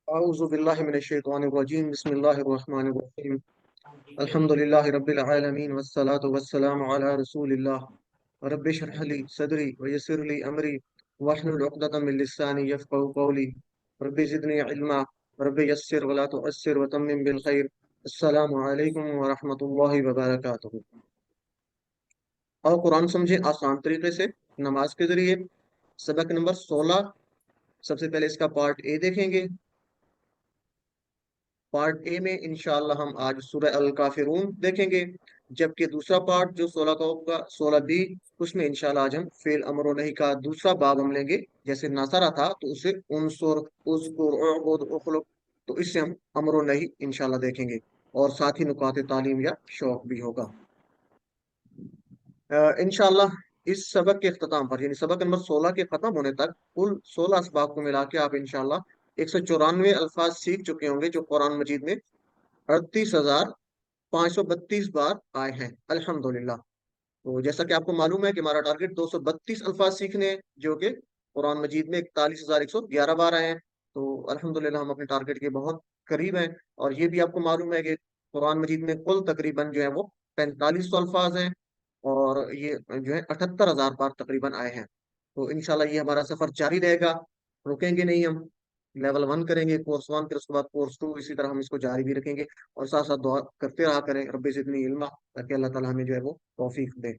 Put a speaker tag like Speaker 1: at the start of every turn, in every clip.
Speaker 1: أعوذ بالله من الشيطان الرجيم بسم الله الرحمن الرحيم الحمد لله رب العالمين والصلاة والسلام على رسول الله رب اشرح لي صدري ويسر لي أمري واحلل عقدة من لساني يفقهوا قولي رب زدني علما رب يسر ولا تعسر وتمم بالخير السلام عليكم ورحمة الله وبركاته اور قرآن سمجھے آسان طریقے سے نماز کے ذریعے سبق نمبر 16 سب سے پہلے اس کا پارٹ اے دیکھیں گے پارٹ اے میں انشاءاللہ ہم آج سورہ الکافرون دیکھیں گے جبکہ دوسرا پارٹ جو 16 کا ہوگا 16 بی اس میں انشاءاللہ آج ہم فعل امر و نہی کا دوسرا باب ہم لیں گے جیسے ناصرہ تھا تو اسے انصر اذکر اعبد اخلق تو اس سے ہم امر و نہی انشاءاللہ دیکھیں گے اور ساتھ ہی نکات تعلیم یا شوق بھی ہوگا انشاءاللہ اس سبق کے اختتام پر یعنی سبق نمبر 16 کے ختم ہونے تک کل 16 اسباق کو ملا کے آپ انشاءاللہ 194 الفاظ سیکھ چکے ہوں گے جو قرآن مجید میں 38,532 بار آئے ہیں الحمدللہ تو جیسا کہ آپ کو معلوم ہے کہ ہمارا ٹارگٹ 232 الفاظ سیکھنے ہیں جو کہ قرآن مجید میں 41,111 بار آئے ہیں تو الحمدللہ ہم اپنے ٹارگٹ کے بہت قریب ہیں اور یہ بھی آپ کو معلوم ہے کہ قرآن مجید میں کل تقریباً جو ہے وہ 4500 الفاظ ہیں اور یہ جو ہے 78,000 بار تقریباً آئے ہیں تو انشاءاللہ یہ ہمارا سفر جاری رہے گا رکیں گے نہیں ہم لیول 1 کریں گے کورس 1 پھر اس کے بعد کورس 2 اسی طرح ہم اس کو جاری بھی رکھیں گے اور ساتھ ساتھ دعا کرتے رہا کریں رب زدنی علما تاکہ اللہ تعالیٰ ہمیں جو ہے وہ توفیق دے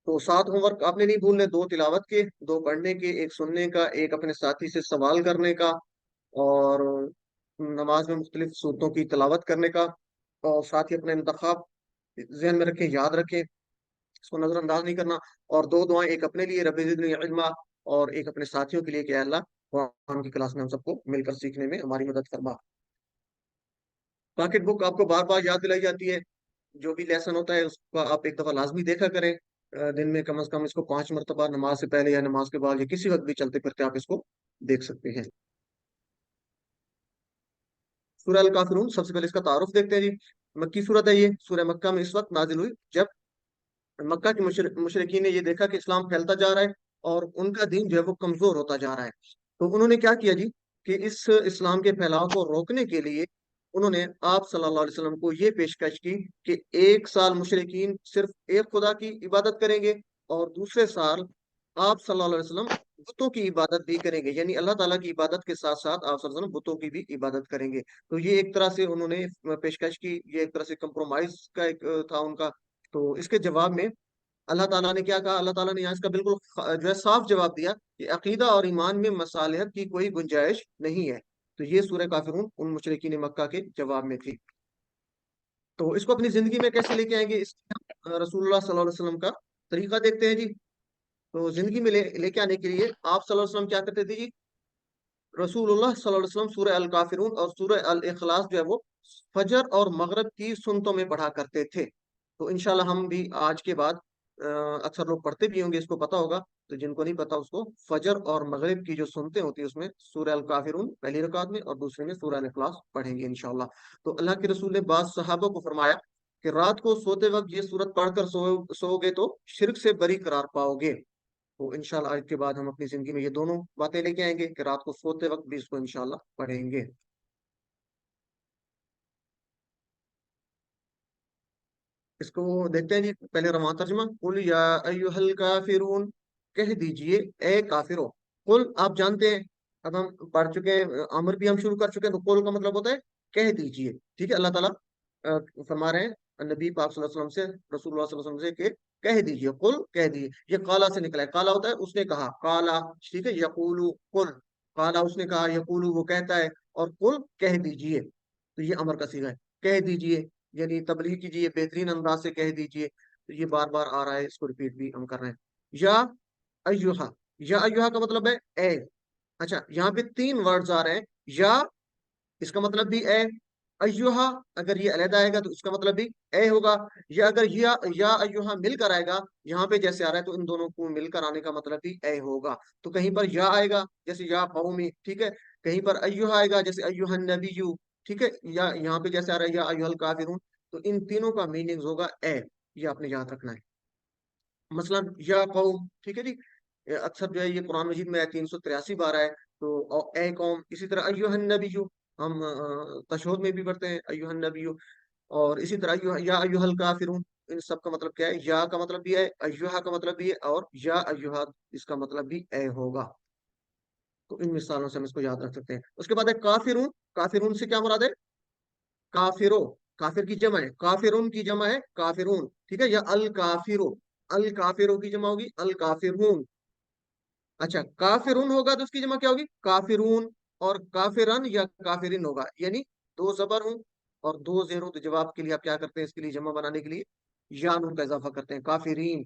Speaker 1: تو 7 ہوم ورک آپ نے نہیں بھولنے 2 تلاوت کے 2 پڑھنے کے 1 سننے کا 1 اپنے ساتھی سے سوال کرنے کا اور نماز میں مختلف صورتوں کی تلاوت کرنے کا اور ساتھ ہی اپنا انتخاب ذہن میں رکھیں یاد رکھیں اس کو نظر انداز نہیں کرنا اور 2 دعائیں ایک اپنے لیے رب زدنی علما اور ایک اپنے ساتھیوں کے لیے کہ اے اللہ قرآن کی کلاس میں ہم سب کو مل کر سیکھنے میں ہماری مدد فرما پاکٹ بک آپ کو بار بار یاد دلائی جاتی ہے جو بھی لیسن ہوتا ہے اس کا آپ ایک دفعہ لازمی دیکھا کریں دن میں کم از کم اس کو 5 مرتبہ نماز سے پہلے یا نماز کے بعد یا کسی وقت بھی چلتے پھرتے آپ اس کو دیکھ سکتے ہیں سورہ الکافرون سب سے پہلے اس کا تعارف دیکھتے ہیں جی مکی صورت ہے یہ سورہ مکہ میں اس وقت نازل ہوئی جب مکہ کے مشرقین نے یہ دیکھا کہ اسلام پھیلتا جا رہا ہے اور ان کا دین جو ہے وہ کمزور ہوتا جا رہا ہے تو انہوں نے کیا کیا جی کہ اس اسلام کے پھیلاؤ کو روکنے کے لیے انہوں نے آپ صلی اللہ علیہ وسلم کو یہ پیشکش کی کہ 1 سال مشرقین صرف ایک خدا کی عبادت کریں گے اور دوسرے سال آپ صلی اللہ علیہ وسلم بتوں کی عبادت بھی کریں گے یعنی اللہ تعالیٰ کی عبادت کے ساتھ ساتھ آپ صلی اللہ علیہ وسلم بتوں کی بھی عبادت کریں گے تو یہ ایک طرح سے انہوں نے پیشکش کی یہ ایک طرح سے کمپرومائز کا ایک تھا ان کا تو اس کے جواب میں اللہ تعالیٰ نے کیا کہا اللہ تعالیٰ نے یہاں اس کا بالکل جو ہے صاف جواب دیا کہ عقیدہ اور ایمان میں مصالحت کی کوئی گنجائش نہیں ہے تو یہ سورہ کافرون ان مشرکین مکہ کے جواب میں تھی تو اس کو اپنی زندگی میں کیسے لے کے آئیں گے اس رسول اللہ صلی اللہ علیہ وسلم کا طریقہ دیکھتے ہیں جی تو زندگی میں لے کے آنے کے لیے آپ صلی اللہ علیہ وسلم کیا کرتے تھے جی رسول اللہ صلی اللہ علیہ وسلم سورہ الکافرون اور سورہ الاخلاص جو ہے وہ فجر اور مغرب کی سنتوں میں پڑھا کرتے تھے تو انشاءاللہ ہم بھی آج کے بعد اکثر لوگ پڑھتے بھی ہوں گے اس کو پتا ہوگا تو جن کو نہیں پتا اس کو فجر اور مغرب کی جو سنتیں ہوتی ہیں اس میں سورہ الکافرون پہلی رکعت میں اور دوسرے میں سورہ الاخلاص پڑھیں گے انشاءاللہ تو اللہ کے رسول نے بعض صحابہ کو فرمایا کہ رات کو سوتے وقت یہ سورت پڑھ کر سو گے تو شرک سے بری قرار پاؤ گے تو انشاءاللہ آج کے بعد ہم اپنی زندگی میں یہ دونوں باتیں لے کے آئیں گے کہ رات کو سوتے وقت بھی اس کو انشاءاللہ پڑھیں گے اس کو دیکھتے ہیں جی پہلے رواں ترجمہ قل یا ایھا الکافرون کہہ دیجئے اے کافرو قل آپ جانتے ہیں اب ہم پڑھ چکے ہیں امر بھی ہم شروع کر چکے ہیں تو قل کا مطلب ہوتا ہے کہہ دیجئے ٹھیک ہے اللہ تعالیٰ فرما رہے ہیں نبی پاک صلی اللہ علیہ وسلم سے رسول اللہ صلی اللہ علیہ وسلم سے کہ کہہ دیجئے قل کہہ دیجئے یہ قالا سے نکلا ہے قالا ہوتا ہے اس نے کہا قالا ٹھیک ہے یقولو قل قالا اس نے کہا یقولو وہ کہتا ہے اور قل کہہ دیجئے تو یہ امر کا صیغہ ہے کہہ دیجئے یعنی تبلیغ کیجیے بہترین انداز سے کہہ دیجیے تو یہ بار بار آ رہا ہے اس کو ریپیٹ بھی ہم کر رہے ہیں یا ایوہا یا ایوہا کا مطلب ہے اے اچھا یہاں پہ 3 ورڈز آ رہے ہیں یا اس کا مطلب بھی اے ایوہا اگر یہ علیحدہ آئے گا تو اس کا مطلب بھی اے ہوگا یا اگر یا ایوہا مل کر آئے گا یہاں پہ جیسے آ رہا ہے تو ان دونوں کو مل کر آنے کا مطلب بھی اے ہوگا تو کہیں پر یا آئے گا جیسے یا قومی ٹھیک ہے کہیں پر ایوہا آئے گا جیسے ایوہا النبیو ٹھیک ہے یا یہاں پہ جیسے آ رہا ہے یا ایوہا الکافرون تو ان تینوں کا میننگ ہوگا اے یہ آپ نے یاد رکھنا ہے مثلا یا قوم ٹھیک ہے جی अक्सर जो है ये कुरान मजीद में 383 बार है। तो ए कौम, इसी तरह अय्युहन नबिय्यु, हम तशहूद में भी पढ़ते हैं अय्युहन नबिय्यु। और इसी तरह या अय्युहल काफिरून, इन सब का मतलब क्या है? या का मतलब भी है, अय्युहा का मतलब भी है, और या अय्युहा इसका मतलब भी ए होगा। तो इन मिसालों से हम इसको याद रख सकते हैं। उसके बाद है काफिरून। काफिरून से क्या मुराद है? काफिरो, काफिर की जमा है, काफिरून की जमा है काफिरून, ठीक है। या अल काफिरो, अल काफिरो की जमा होगी अल काफिरून। अच्छा, काफिरून होगा तो उसकी जमा क्या होगी? काफिरून। और काफिरन या काफिरिन होगा, यानी दो जबर हूं और दो जेर हूं, तो जवाब के लिए आप क्या करते हैं? इसके लिए जमा बनाने के लिए या नून का इजाफा करते हैं, काफिरीन।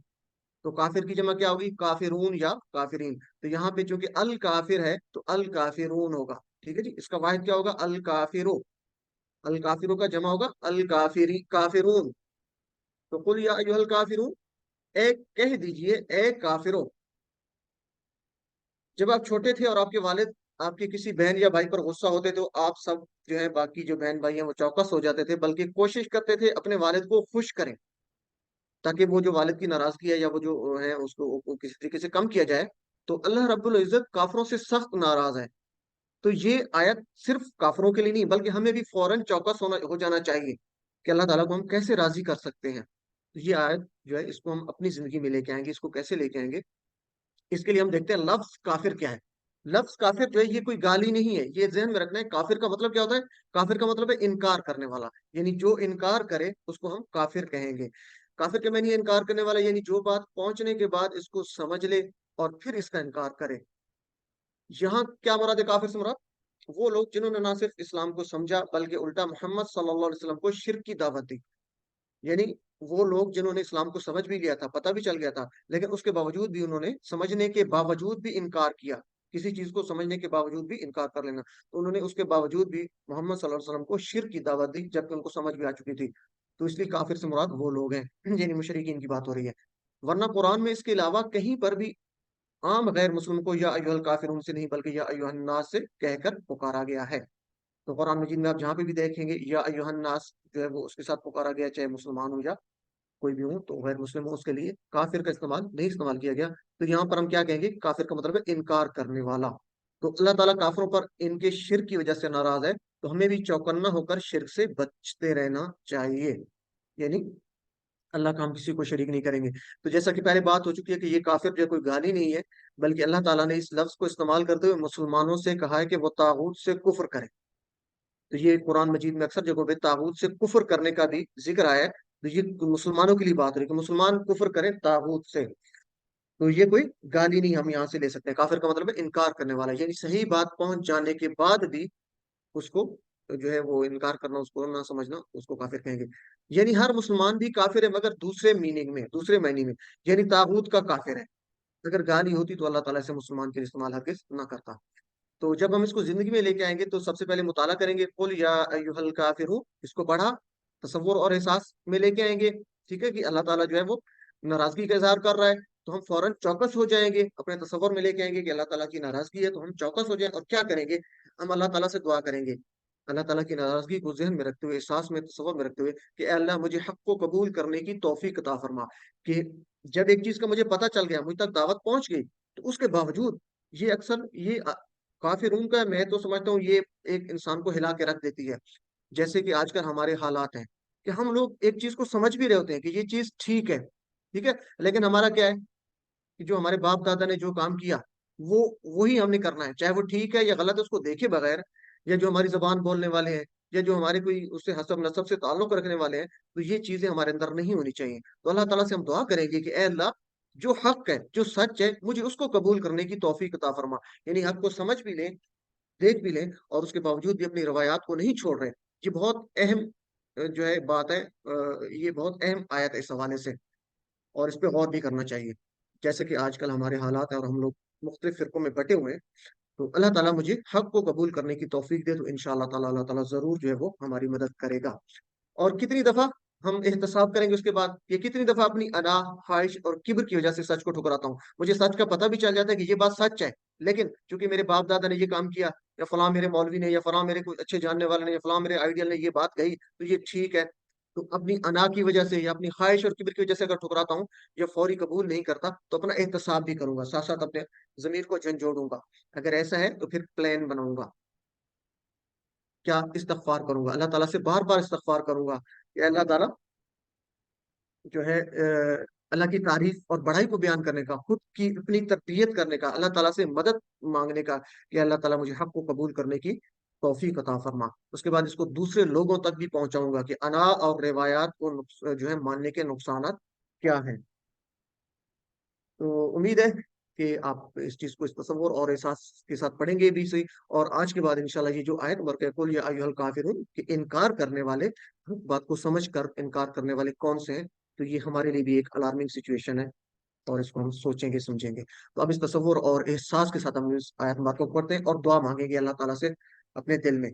Speaker 1: तो काफिर की जमा क्या होगी? काफिरून या काफिरीन। तो यहाँ पे चूंकि अल काफिर है तो अल काफिरून होगा, ठीक है जी। इसका वाहिद क्या होगा? अल काफिरो। अल काफिरो का जमा होगा अल काफिरी काफिरून। तो कुल या अय्युहल काफिरून, ए कह दीजिए ए काफिरो। जब आप छोटे थे और आपके वालिद आपके किसी बहन या भाई पर गुस्सा होते तो आप सब जो है, बाकी जो बहन भाई हैं वो चौकस हो जाते थे, बल्कि कोशिश करते थे अपने वालिद को खुश करें, ताकि वो जो वालिद की नाराजगी है या वो जो है उसको वो किसी तरीके से कम किया जाए। तो अल्लाह रब्बुल इज्जत काफिरों से सख्त नाराज है। तो ये आयत सिर्फ काफिरों के लिए नहीं, बल्कि हमें भी फौरन चौकस होना हो जाना चाहिए कि अल्लाह ताला को हम कैसे राजी कर सकते हैं। तो ये आयत जो है इसको हम अपनी जिंदगी में लेके आएंगे। इसको कैसे लेके आएंगे? इसके लिए हम देखते हैं लफ्ज काफिर क्या है। लफ्ज काफिर जो है ये कोई गाली नहीं है, ये ज़हन में रखना है। काफिर का मतलब क्या होता है? काफिर का मतलब है इनकार करने वाला, यानी जो इनकार करे उसको हम काफिर कहेंगे। काफिर के मैंने इनकार करने वाला, यानी जो बात पहुंचने के बाद इसको समझ ले और फिर इसका इनकार करे। यहाँ क्या मुराद है काफिर से? मुराद वो लोग जिन्होंने ना सिर्फ इस्लाम को समझा बल्कि उल्टा मोहम्मद सल्लल्लाहु अलैहि वसल्लम को शिर्क की दावत दी। यानी वो लोग जिन्होंने इस्लाम को समझ भी लिया था, पता भी चल गया था, लेकिन उसके बावजूद भी उन्होंने, समझने के बावजूद भी इनकार किया। किसी चीज को समझने के बावजूद भी इनकार कर लेना, तो उन्होंने उसके बावजूद भी मोहम्मद सल्लल्लाहु अलैहि वसल्लम को शिर्क की दावत दी, जबकि उनको समझ भी आ चुकी थी। तो इसलिए काफिर से मुराद वो लोग हैं यानी मुशरिकीन की बात हो रही है। वरना कुरान में इसके अलावा कहीं पर भी आम गैर मुस्लिम को या अय्युहल काफिरून से नहीं, बल्कि या अय्युहन नास से कहकर पुकारा गया है। तो कुरान मजीद में आप जहाँ पे भी देखेंगे या अय्युहन नास जो है वो उसके साथ पुकारा गया, चाहे मुसलमान हो या कोई भी हो। तो गैर मुस्लिम हो उसके लिए काफिर का इस्तेमाल नहीं इस्तेमाल किया गया। तो यहाँ पर हम क्या कहेंगे? काफिर का मतलब है इनकार करने वाला। तो अल्लाह ताला काफिरों पर इनके शिर्क की वजह से नाराज है, तो हमें भी चौकन्ना होकर शिर्क से बचते रहना चाहिए। यानी अल्लाह का हम किसी को शरीक नहीं करेंगे। तो जैसा कि पहले बात हो चुकी है कि ये काफिर जो है कोई गाली नहीं है, बल्कि अल्लाह ताला ने इस लफ्ज को इस्तेमाल करते हुए मुसलमानों से कहा है कि वो तागूत से कुफ्र करें। तो ये कुरान मजीद में अक्सर जगहों पे तागूत से कुफ्र करने का भी जिक्र आया है। तो ये मुसलमानों के लिए बात हो रही है कि मुसलमान कुफ्र करें तागूत से। तो ये कोई गाली नहीं हम यहाँ से ले सकते हैं। काफिर का मतलब है इनकार करने वाला, यानी सही बात पहुंच जाने के बाद भी उसको जो है वो इनकार करना, उसको ना समझना, उसको काफिर कहेंगे। यानी हर मुसलमान भी काफिर है, मगर दूसरे मीनिंग में, दूसरे मायने में, यानी तागूत का काफिर है। अगर गाली होती तो अल्लाह ताला से मुसलमान के लिए इस्तेमाल हरगिज ना करता। तो जब हम इसको जिंदगी में लेके आएंगे तो सबसे पहले मुताला करेंगे, कुल या अय्युहल काफिरू, इसको पढ़ा, तसव्वुर और एहसास में लेके आएंगे। ठीक है कि अल्लाह ताला जो है वो नाराजगी का इजहार कर रहा है, तो हम फौरन चौकस हो जाएंगे, अपने तसव्वुर में लेके आएंगे कि अल्लाह ताला की नाराजगी है, तो हम चौकस हो जाएं और क्या करेंगे? हम अल्लाह ताला से दुआ करेंगे, अल्लाह ताला की नाराजगी को जहन में रखते हुए, एहसास में, तसव्वुर में रखते हुए कि "ऐ अल्लाह मुझे हक को कबूल करने की तौफीक अता फरमा"। कि जब एक चीज का मुझे पता चल गया, मुझ तक दावत पहुंच गई, तो उसके बावजूद ये अक्सर ये काफिरून का, मैं तो समझता हूँ ये एक इंसान को हिला के रख देती है। जैसे कि आजकल हमारे हालात हैं कि हम लोग एक चीज को समझ भी रहे होते हैं कि ये चीज ठीक है, लेकिन हमारा क्या है कि जो हमारे बाप दादा ने जो काम किया वो वही हमने करना है, चाहे वो ठीक है या गलत है उसको देखे बगैर। या जो हमारी जबान बोलने वाले हैं, या जो हमारे कोई उससे हसब नसब से ताल्लुक रखने वाले हैं, तो ये चीजें हमारे अंदर नहीं होनी चाहिए। तो अल्लाह ताला से हम दुआ करेंगे कि ए अल्लाह, जो हक है, जो सच है, मुझे उसको कबूल करने की तौफीक अता फरमा। यानी हक को समझ भी लें, देख भी लें, और उसके बावजूद भी अपनी रवायात को नहीं छोड़ रहे। ये बहुत अहम जो है बात है, ये बहुत अहम आयत है इस हवाले से, और इस पे गौर भी करना चाहिए। जैसे कि आजकल हमारे हालात हैं और हम लोग मुख्तलिफ फिरकों में बटे हुए हैं। तो अल्लाह ताला मुझे हक को कबूल करने की तौफीक दे, तो इंशाअल्लाह ताला अल्लाह ताला जरूर जो है वो हमारी मदद करेगा। और कितनी दफा हम एहतसाब करेंगे उसके बाद, ये कितनी दफा अपनी अना, ख्वाहिश और किब्र की वजह से सच को ठुकराता हूँ। मुझे सच का पता भी चल जाता है कि ये बात सच है, लेकिन चूंकि मेरे बाप दादा ने ये काम किया, या फलां मेरे मौलवी ने, या फलां मेरे कोई अच्छे जानने वाले ने, या फलां मेरे आइडियल ने ये बात कही, तो ये ठीक है। تو اپنی انا کی وجہ سے یا اپنی خواہش اور کبر کی وجہ سے اگر ٹھکراتا ہوں یا فوری قبول نہیں کرتا تو اپنا احتساب بھی کروں گا، ساتھ ساتھ اپنے ضمیر کو جھنجھوڑوں گا۔ اگر ایسا ہے تو پھر پلان بناؤں گا، کیا استغفار کروں گا، اللہ تعالیٰ سے بار بار استغفار کروں گا کہ اللہ تعالیٰ جو ہے اللہ کی تعریف اور بڑائی کو بیان کرنے کا، خود کی اپنی تربیت کرنے کا، اللہ تعالیٰ سے مدد مانگنے کا کہ اللہ تعالیٰ مجھے حق کو قبول کرنے کی توفیق عطا فرما۔ اس کے بعد اس کو دوسرے لوگوں تک بھی پہنچاؤں گا کہ انا اور روایات کو جو ہے ماننے کے نقصانات کیا ہیں۔ تو امید ہے کہ آپ اس چیز کو اس تصور اور احساس کے ساتھ پڑھیں گے بھی صحیح، اور آج کے بعد انشاءاللہ یہ جو آیت مبارکہ ہے قل یا ایھا الکافرون، کہ انکار کرنے والے، بات کو سمجھ کر انکار کرنے والے کون سے ہیں، تو یہ ہمارے لیے بھی ایک الارمنگ سچویشن ہے، اور اس کو ہم سوچیں گے سمجھیں گے۔ تو اب اس تصور اور احساس کے ساتھ ہم اس آیت مبارکہ کو پڑھتے ہیں اور دعا مانگیں گے اللہ تعالیٰ سے اپنے دل میں۔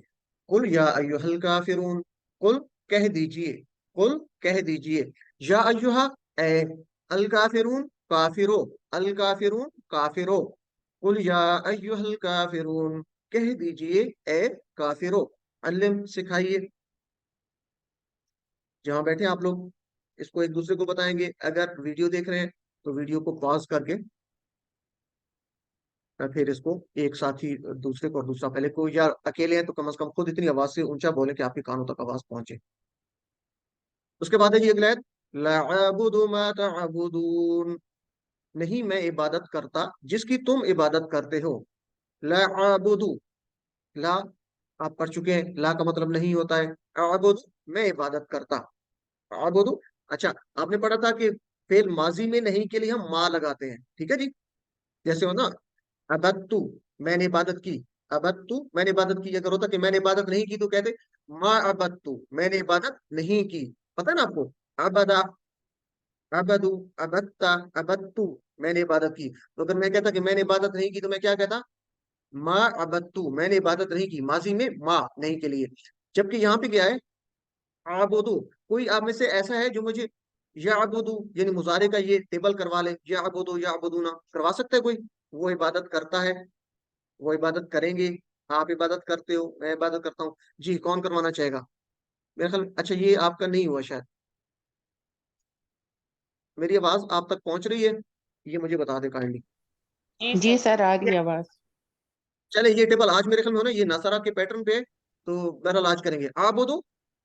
Speaker 1: قل یا ایھا الکافرون، قل کہہ دیجئے، قل کہہ دیجئے، یا ایھا اے، الکافرون کافرو، الکافرون کافرو، قل یا ایھا الکافرون کہہ دیجئے اے کافرو، علم سکھائیے، جہاں بیٹھے آپ لوگ اس کو ایک دوسرے کو بتائیں گے۔ اگر ویڈیو دیکھ رہے ہیں تو ویڈیو کو پاز کر کے پھر اس کو ایک ساتھ ہی دوسرے کو اور دوسرا پہلے کو، یا اکیلے ہیں تو کم از کم خود اتنی آواز سے اونچا بولیں کہ آپ کے کانوں تک آواز پہنچے۔ اس کے بعد ہے جی اگلا ہے، لا اعبد ما تعبدون، نہیں میں عبادت کرتا جس کی تم عبادت کرتے ہو۔ لا اعبد، لا آپ پڑھ چکے ہیں، لا کا مطلب نہیں ہوتا ہے، اعبد میں عبادت کرتا، اعبد۔ اچھا، آپ نے پڑھا تھا کہ فعل ماضی میں نہیں کے لیے ہم ما لگاتے ہیں، ٹھیک ہے جی، جیسے ہو نا ابدتو، میں نے عبادت کی، ابدتو میں نے عبادت کی، اگر ہوتا کہ میں نے عبادت نہیں کی تو کہتے ما ابدتو، میں نے عبادت نہیں کی، پتہ نا آپ کو، ابدا، ابدو، ابدتا، ابدتو، میں نے عبادت کی۔ تو اگر میں کہتا کہ میں نے عبادت نہیں کی تو میں کیا کہتا، ما ابدتو، میں نے عبادت نہیں کی، ماضی میں ما نہیں کے لیے۔ جبکہ یہاں پہ کیا ہے، آبودو، کوئی آپ میں سے ایسا ہے جو مجھے یا ابودو یعنی مضارع کا یہ ٹیبل کروا لے، یا ابودو یا ابودونا، کروا سکتا ہے کوئی؟ وہ عبادت کرتا ہے، وہ عبادت کریں گے، آپ عبادت کرتے ہو، میں عبادت کرتا ہوں، جی کون کروانا چاہے گا؟ میرے خیال، اچھا یہ آپ کا نہیں ہوا شاید، میری آواز آپ تک پہنچ رہی ہے؟ یہ مجھے بتا دے کائنڈلی۔
Speaker 2: جی سر آ رہی ہے آواز۔
Speaker 1: چلے یہ ٹیبل آج میرے خیال میں ہونا، یہ نصارہ کے پیٹرن پہ ہے، تو بہرحال آج کریں گے آبودو،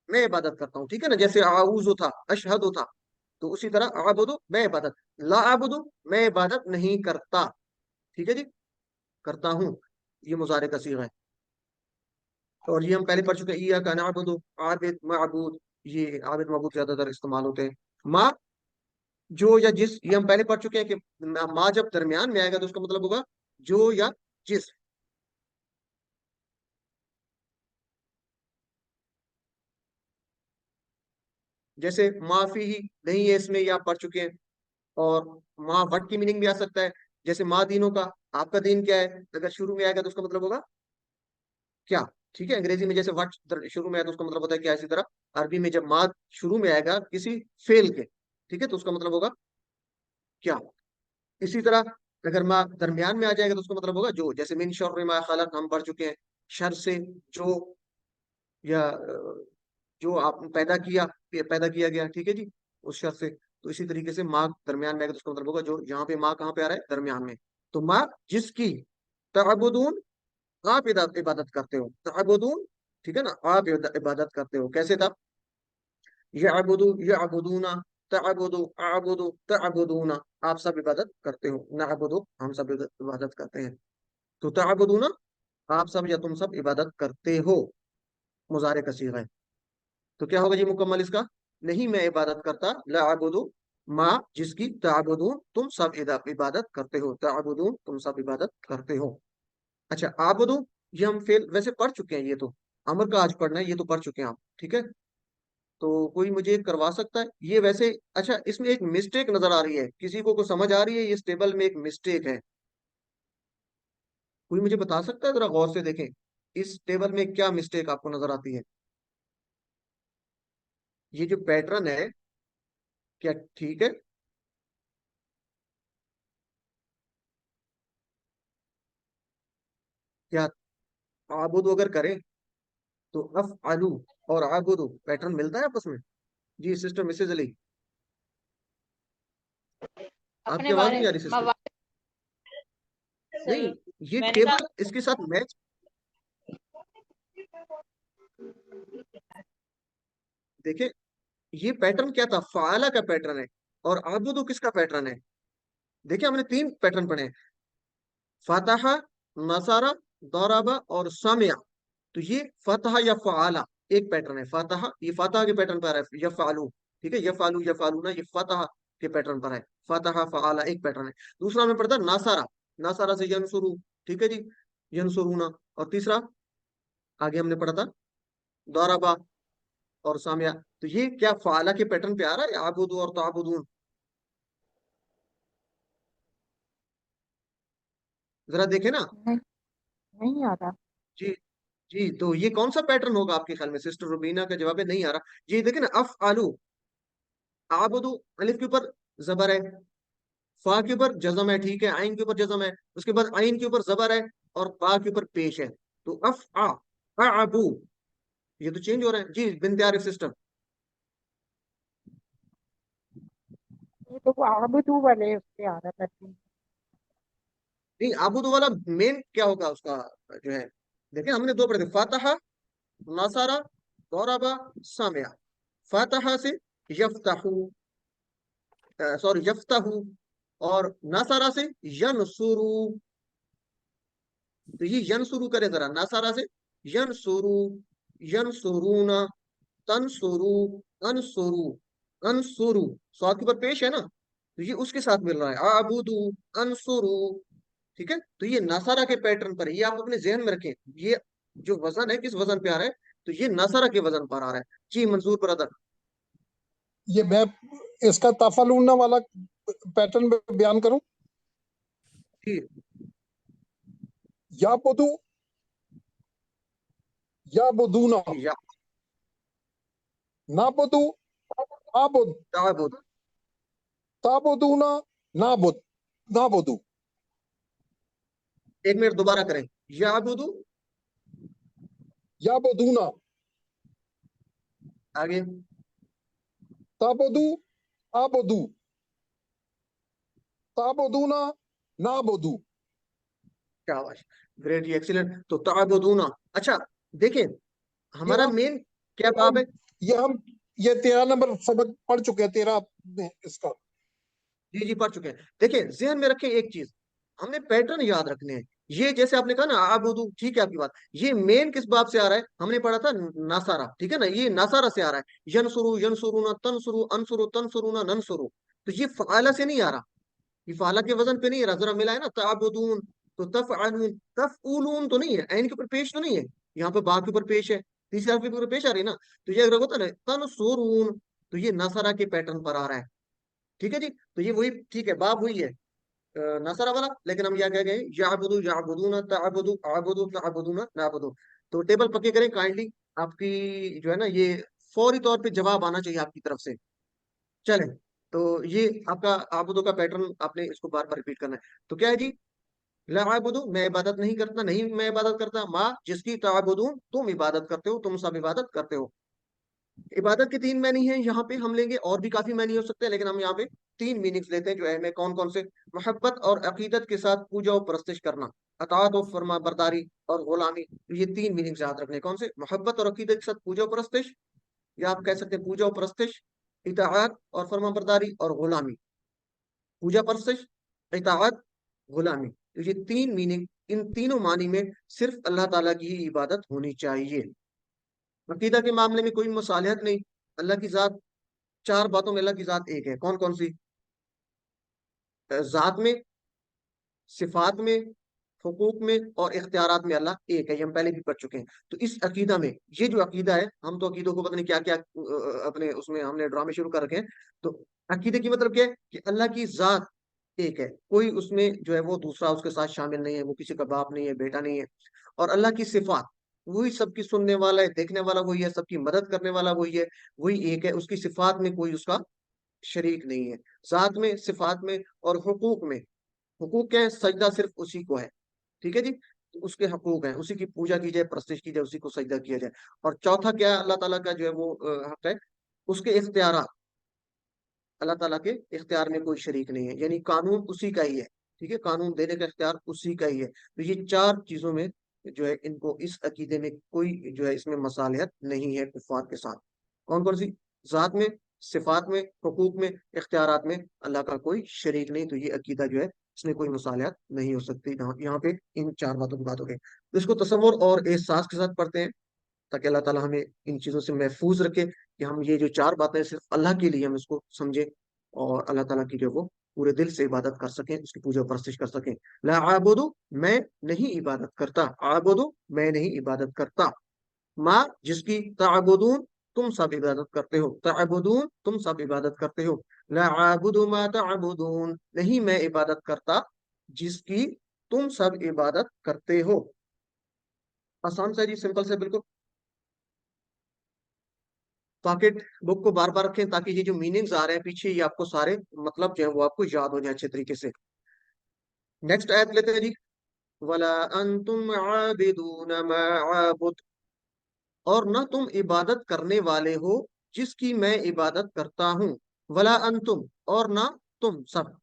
Speaker 1: میں عبادت کرتا ہوں، ٹھیک ہے نا، جیسے اعوذ تھا، اشہد تھا، تو اسی طرح اعبدو میں عبادت، لا اعبدو میں عبادت نہیں کرتا، ٹھیک ہے جی، کرتا ہوں، یہ مضارع کا صیغہ ہے۔ اور یہ ہم پہلے پڑھ چکے ہیں، ایاک نعبد، عابد معبود، یہ عابد معبود زیادہ تر استعمال ہوتے ہیں۔ ما، جو یا جس، یہ ہم پہلے پڑھ چکے ہیں کہ ما جب درمیان میں آئے گا تو اس کا مطلب ہوگا جو یا جس۔ جیسے معافی ہی نہیں ہے اس میں، یہ آپ پڑھ چکے ہیں، اور ماں وٹ کی میننگ بھی آ سکتا ہے، جیسے ماں دینوں کا، آپ کا دین کیا ہے، اگر شروع میں آئے گا تو اس کا مطلب ہوگا کیا، ٹھیک ہے، انگریزی میں جیسے وٹ شروع میں آئے تو اس کا مطلب ہوتا ہے کیا، اسی طرح عربی میں جب ماں شروع میں آئے گا کسی فعل کے، ٹھیک ہے، تو اس کا مطلب ہوگا کیا۔ اسی طرح اگر ماں درمیان میں آ جائے گا تو اس کا مطلب ہوگا جو، جیسے من شر ما خلق ہم پڑھ چکے ہیں، شر سے جو، یا جو آپ پیدا کیا گیا، ٹھیک ہے جی، اس شر سے۔ تو اسی طریقے سے ماں درمیان میں آئے گا تو اس کا مطلب ہوگا جو، یہاں پہ ماں کہاں پہ آ رہا ہے، درمیان میں، تو ماں جس کی تعبدون آپ عبادت کرتے ہو، تعبدون، ٹھیک ہے نا، آپ عبادت کرتے ہو، کیسے تھا، یعبدو یعبدونا، تعبدو اعبدو تعبدونا، آپ سب عبادت کرتے ہو، نعبدو ہم سب عبادت کرتے ہیں، تو تعبدونا آپ سب یا تم سب عبادت کرتے ہو، مضارع کا صیغہ ہے۔ تو کیا ہوگا جی مکمل اس کا، نہیں میں عبادت کرتا، لا اعبدو ما جس کی، تعبدون تم سب عبادت کرتے ہو، تعبدون تم سب عبادت کرتے ہو۔ اچھا آبدو، یہ ہم فعل ویسے پڑھ چکے ہیں، یہ تو امر کا آج پڑھنا ہے، یہ تو پڑھ چکے ہیں آپ، ٹھیک ہے، تو کوئی مجھے کروا سکتا ہے یہ ویسے؟ اچھا اس میں ایک مسٹیک نظر آ رہی ہے، کسی کو سمجھ آ رہی ہے اس ٹیبل میں ایک مسٹیک ہے؟ کوئی مجھے بتا سکتا ہے؟ ذرا غور سے دیکھیں اس ٹیبل میں کیا مسٹیک آپ کو نظر آتی ہے، یہ جو پیٹرن ہے کیا ٹھیک ہے؟ کیا آبدو اگر کریں تو افعلو اور آبدو پیٹرن ملتا ہے آپس میں؟ जी सिस्टर मिसेज अली, आपकी
Speaker 3: अपने
Speaker 1: आवाज नहीं आ रही सिस्टर।
Speaker 3: मवाद
Speaker 1: नहीं, ये
Speaker 3: मैंने कहा
Speaker 1: टेबल इसके साथ मैच, देखिए ये पैटर्न क्या था, फाला का पैटर्न है, और आबुदु किसका पैटर्न है। देखिए हमने तीन पैटर्न पढ़े हैं, फतहा, नसारा, दौराबा और सामिया। तो ये फतहा या फाला एक पैटर्न है, फतहा ये फतहा के पैटर्न पर है, यफालू, ठीक है, यफालू यफालूना ये फतहा के पैटर्न पर है, फतहा फाला एक पैटर्न है। दूसरा हमें पढ़ता नासारा, नासारा से यनसुरू, ठीक है जी, यनसुरूना। और तीसरा आगे हमने पढ़ा था दौराबा और सामिया। तो ये क्या फाला के पैटर्न पे आ रहा है, आबुदू और ताबुदून, जरा देखे ना।
Speaker 2: नहीं, नहीं आ रहा।
Speaker 1: जी जी, तो ये कौन सा पैटर्न होगा आपके ख्याल में, सिस्टर रुबीना का जवाब है नहीं आ रहा। ये देखे ना, अफ आलू, आबुदू, अलिफ के ऊपर जबर है, फा के ऊपर जजम है, ठीक है, आइन के ऊपर जजम है, उसके बाद आइन के ऊपर जबर है, और बा के ऊपर पेश है। तो अफ आ अबू, ये तो चेंज हो रहा है जी बिन आरिफ सिस्टर।
Speaker 2: ये तो वो आबदू वाले उससे आ रहा था।
Speaker 1: नहीं, आबुदू वाला मेन क्या होगा उसका जो है, देखिए हमने दो पढ़े थे, फातहा, नासारा, दौराबा, सामिया। फातहा से यफ्ताहू, सॉरी यफ्ताहू, और नासारा से यनसुरू। तो ये यनसुरू करे जरा, नासारा से यनसुरू, यनसुरूना, तनसुरू, अनसुरू, अनसुरू, स्वाद के ऊपर पेश है ना, तो ये उसके साथ मिल रहा है, आबुदू, अनसुरू, ठीक है। तो ये नासारा के पैटर्न पर है, ये आप अपने जहन में रखें, ये जो वजन है किस वजन पे आ रहा है, तो ये नासारा के वजन पर आ रहा है। जी मंसूर ब्रदर।
Speaker 4: ये मैं इसका तफलूना वाला पैटर्न बयान करूं।
Speaker 1: जी
Speaker 4: या बुदू, या बुदूना,
Speaker 1: जी, या
Speaker 4: ना बुदू, आबुद,
Speaker 1: ताबुद,
Speaker 4: ताबुदूना, नाबुद, नाबुदू।
Speaker 1: एक मिनट दोबारा करें, याबुदू,
Speaker 4: या बुदूना,
Speaker 1: आगे,
Speaker 4: ताबुदू, आबुदू, ताबुदूना, नाबुदू।
Speaker 1: शाबाश, ग्रेट, एक्सीलेंट। तो ताबुदूना, अच्छा देखिए
Speaker 4: ये
Speaker 1: हमारा
Speaker 4: हम
Speaker 1: मेन क्या
Speaker 4: ये
Speaker 1: बाब
Speaker 4: हम
Speaker 1: है।
Speaker 4: ये हम ये 13 नंबर सबक पढ़ चुके हैं, 13 में इसका।
Speaker 1: जी जी पढ़ चुके हैं। देखिए जहन में रखें एक चीज, हमने पैटर्न याद रखने हैं। ये जैसे आपने कहा ना आबुदू, ठीक है आपकी बात, ये मेन किस बाब से आ रहा है, हमने पढ़ा था नासारा, ठीक है ना, ये नासारा से आ रहा है, यनसुरू यनसुरूना तनसुरू अनसुरू तनसुरूना ननसुरू। तो ये फाला से नहीं आ रहा, ये फाला के वजन पे नहीं है, जरा मिला है ना, ताबुदून, तो तफअलून, तफऊलून तो नहीं है, ऐन के ऊपर पेश तो नहीं है, यहाँ पे बा के ऊपर पेश है, तीसरे हरफ के ऊपर पेश आ रही है ना, तो ये अगर होता ना तनसुरून, तो ये नसरा के पैटर्न पर आ रहा है, ठीक है जी। तो ये वही ठीक है, बाब वही है नसरा वाला, लेकिन हम यहाँ कह गए याबुदू याबुदूना ताबुदू आबुदू ताबुदूना नाबुदू। तो टेबल पक्के करें काइंडली, आपकी जो है ना ये फौरी तौर पे जवाब आना चाहिए आपकी तरफ से। चलें, तो ये आपका आबुदो का पैटर्न, आपने इसको बार बार रिपीट करना है। तो क्या है जी, ला आबुदू, मैं इबादत नहीं करता, नहीं मैं इबादत करता, माँ जिसकी ताबुदून, तुम इबादत करते हो, तुम सब इबादत करते हो। इबादत के तीन मैनी हैं यहाँ पे, हम लेंगे और भी काफी मैनी हो सकते हैं, लेकिन हम यहाँ पे तीन मीनिंग्स लेते हैं जो है, में कौन कौन से, मोहब्बत और अकीदत के साथ पूजा और परस्तिश करना, अताअत और फर्मा बरदारी और गुलामी। तो ये तीन मीनिंग्स याद रखने, कौन से, मोहब्बत और अकीदत के साथ पूजा और परस्तिश, या आप कह सकते हैं पूजा और परस्तिश, इताअत और फर्मा बरदारी और गुलामी, पूजा परस्तिश, इताअत, गुलामी। तो ये तीन मीनिंग, इन तीनों मानी में सिर्फ अल्लाह ताला की ही इबादत होनी चाहिए। अकीदा के मामले में कोई मुसालिहत नहीं, अल्लाह की जात, चार बातों में अल्लाह की जात एक है, कौन कौन सी, जात में, सिफात में, हुकूक में और इख्तियारात में अल्लाह एक है, ये हम पहले भी पढ़ चुके हैं। तो इस अकीदा में, ये जो अकीदा है, हम तो अकीदों को पता नहीं क्या क्या अपने उसमें हमने ड्रामे शुरू कर रखे हैं। तो अकीदे की मतलब क्या है कि अल्लाह की जात एक है, कोई उसमें जो है वो दूसरा उसके साथ शामिल नहीं है, वो किसी का बाप नहीं है, बेटा नहीं है। और अल्लाह की सिफात, वही सबकी सुनने वाला है, देखने वाला वही है, सबकी मदद करने वाला वही है, वही एक है, उसकी सिफात में कोई उसका शरीक नहीं है, जात में, सिफात में। और हुकूक में, हुकूक क्या है, सजदा सिर्फ उसी को है, ठीक है जी, तो उसके हकूक हैं, उसी की पूजा की जाए, प्रस्तिश की जाए, उसी को सजदा किया जाए। और चौथा क्या है, अल्लाह ताला का जो है वो हक है, اس کے اختیارات، اللہ تعالیٰ کے اختیار میں کوئی شریک نہیں ہے، یعنی قانون اسی کا ہی ہے، ٹھیک ہے، قانون دینے کا اختیار اسی کا ہی ہے۔ تو یہ چار چیزوں میں جو ہے ان کو اس عقیدے میں کوئی جو ہے اس میں مصالحت نہیں ہے کفار کے ساتھ۔ کون کون سی؟ ذات میں، صفات میں، حقوق میں، اختیارات میں اللہ کا کوئی شریک نہیں۔ تو یہ عقیدہ جو ہے اس میں کوئی مصالحت نہیں ہو سکتی۔ یہاں پہ ان چار باتوں کی بات ہو گئی، تو اس کو تصور اور احساس کے ساتھ پڑھتے ہیں تاکہ اللہ تعالیٰ ہمیں ان چیزوں سے محفوظ رکھے کہ ہم یہ جو چار باتیں صرف اللہ کے لیے ہم اس کو سمجھیں اور اللہ تعالیٰ کی جو وہ پورے دل سے عبادت کر سکیں، اس کی پوجا و پرستش کر سکیں۔ لا عابد، میں نہیں عبادت کرتا، عابد میں نہیں عبادت کرتا، ما جس کی، تعبدون تم سب عبادت کرتے ہو، تعبدون تم سب عبادت کرتے ہو، لا عابد ما تعبدون نہیں میں عبادت کرتا جس کی تم سب عبادت کرتے ہو۔ آسان سا جی، سمپل سے بالکل۔ پاکٹ بک کو بار بار رکھیں تاکہ یہ جو میننگز آ رہے ہیں پیچھے یہ آپ کو سارے مطلب جو ہے وہ آپ کو یاد ہو جائے اچھے طریقے سے۔ نیکسٹ آیت لیتے ہیں جی، ولا انتم عابدون ما عابد، اور نہ تم عبادت کرنے والے ہو جس کی میں عبادت کرتا ہوں، ولا انتم اور نہ تم سب،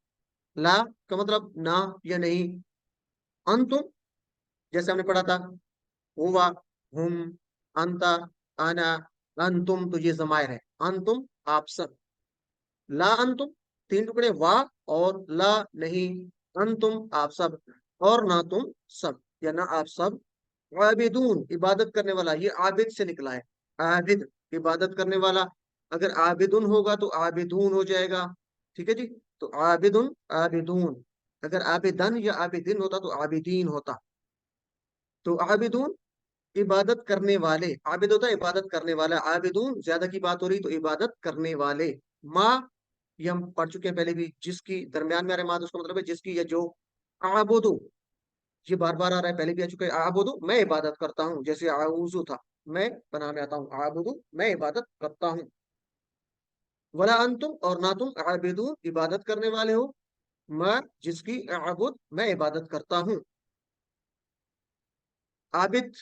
Speaker 1: لا کا مطلب نہ یا نہیں، انتم جیسے ہم نے پڑھا تھا ہوا، ہم، انتا، انا، انتم تو یہ ضمائر ہے، انتم آپ سب، لا انتم تین ٹکڑے، وا اور لا نہیں، انتم آپ سب اور نہ تم سب یا نہ آپ سب، عابدون عبادت کرنے والا، یہ عابد سے نکلا ہے، عابد عبادت کرنے والا، اگر عابدن ہوگا تو عابدون ہو جائے گا، ٹھیک ہے جی، تو عابدن عابدون، اگر عابدن یا عابدن ہوتا تو عابدین ہوتا، تو عابدون عبادت کرنے والے، عابد ہوتا ہے عبادت کرنے والا، عابدون زیادہ کی بات ہو رہی تو عبادت کرنے والے، ماں یہ ہم پڑھ چکے ہیں پہلے بھی، جس کی درمیان میں آ رہے ماں اس کا مطلب ہے جس کی یا جو، اعبدو یہ بار بار آ رہا ہے، پہلے بھی آ چکا ہے، اعبدو میں عبادت کرتا ہوں، جیسے اعوذ تھا میں پناہ میں آتا ہوں، اعبدو میں عبادت کرتا ہوں، ولا انتم اور نہ تم عابدون عبادت کرنے والے ہو، میں جس کی، اعبد میں عبادت کرتا ہوں، عابد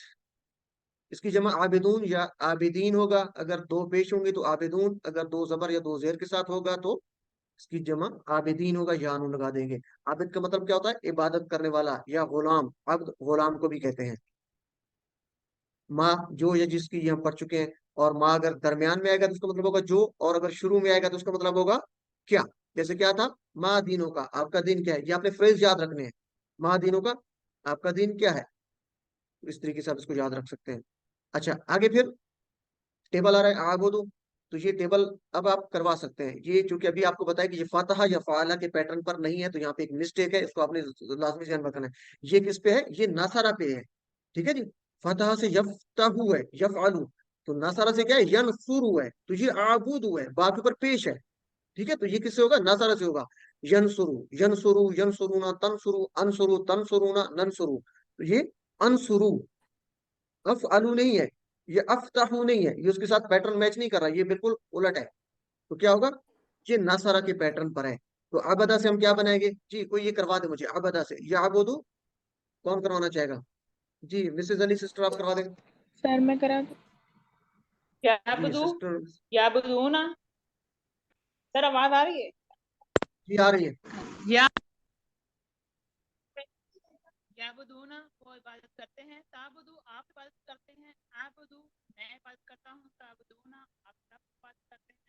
Speaker 1: اس کی جمع عابدون یا عابدین ہوگا، اگر دو پیش ہوں گے تو عابدون، اگر دو زبر یا دو زیر کے ساتھ ہوگا تو اس کی جمع عابدین ہوگا، یا نون لگا دیں گے۔ عابد کا مطلب کیا ہوتا ہے؟ عبادت کرنے والا یا غلام، عبد غلام کو بھی کہتے ہیں۔ ماں جو یا جس کی یہ ہم پڑھ چکے ہیں، اور ماں اگر درمیان میں آئے گا تو اس کا مطلب ہوگا جو، اور اگر شروع میں آئے گا تو اس کا مطلب ہوگا کیا، جیسے کیا تھا، ماں دینوں کا آپ کا دین کیا ہے، یہ آپ نے فریز یاد رکھنے ہیں، ماں دینوں کا آپ کا دین کیا ہے، اس طریقے سے آپ اس کو یاد رکھ سکتے ہیں۔ اچھا آگے پھر ٹیبل آ رہا ہے آبودو، تو یہ ٹیبل اب آپ کروا سکتے ہیں، یہ چونکہ ابھی آپ کو بتایا کہ یہ فاتحہ یا فعالہ کے پیٹرن پر نہیں ہے تو یہاں پہ ایک مسٹیک ہے، اس کو آپ نے لازمی ذہن رکھنا ہے۔ یہ کس پہ ہے؟ یہ ناصرہ پہ ہے، ٹھیک ہے جی، فتح سے یفتحو ہے، یفعلو، تو ناصرہ سے کیا ہے؟ ینصرو ہے، تو یہ عابودو ہے، با کے اوپر پیش ہے، ٹھیک ہے، تو یہ کس سے ہوگا؟ ناصرہ سے ہوگا، ینصرو، ینصرو، ینصرونا، تنصرو، انصرو، تنصرونا، ننصرو، تو یہ انصرو، افعلو نہیں ہے، یہ افتحو نہیں ہے، یہ اس کے ساتھ پیٹرن میچ نہیں کر رہا، یہ بالکل الٹ ہے، تو کیا ہوگا؟ یہ ناصرہ کے پیٹرن پر ہے، تو عبدہ سے ہم کیا بنائیں گے جی؟ کوئی یہ کروا دے مجھے عبدہ سے، یا عبدو کون کروانا چاہے گا جی؟ مسز علی سسٹر آپ کروا دیں
Speaker 2: سر میں کرا دوں؟
Speaker 1: جی
Speaker 3: یعبدو
Speaker 1: سسٹر،
Speaker 3: یعبدون، سر آواز آ رہی ہے؟
Speaker 1: جی آ رہی ہے،
Speaker 3: یا یعبدون وہ عبادت کرتے ہیں، تعبدو آپ عبادت کرتے ہیں، عابدو میں عبادت کرتا ہوں، تعبدون آپ سب عبادت کرتے ہیں،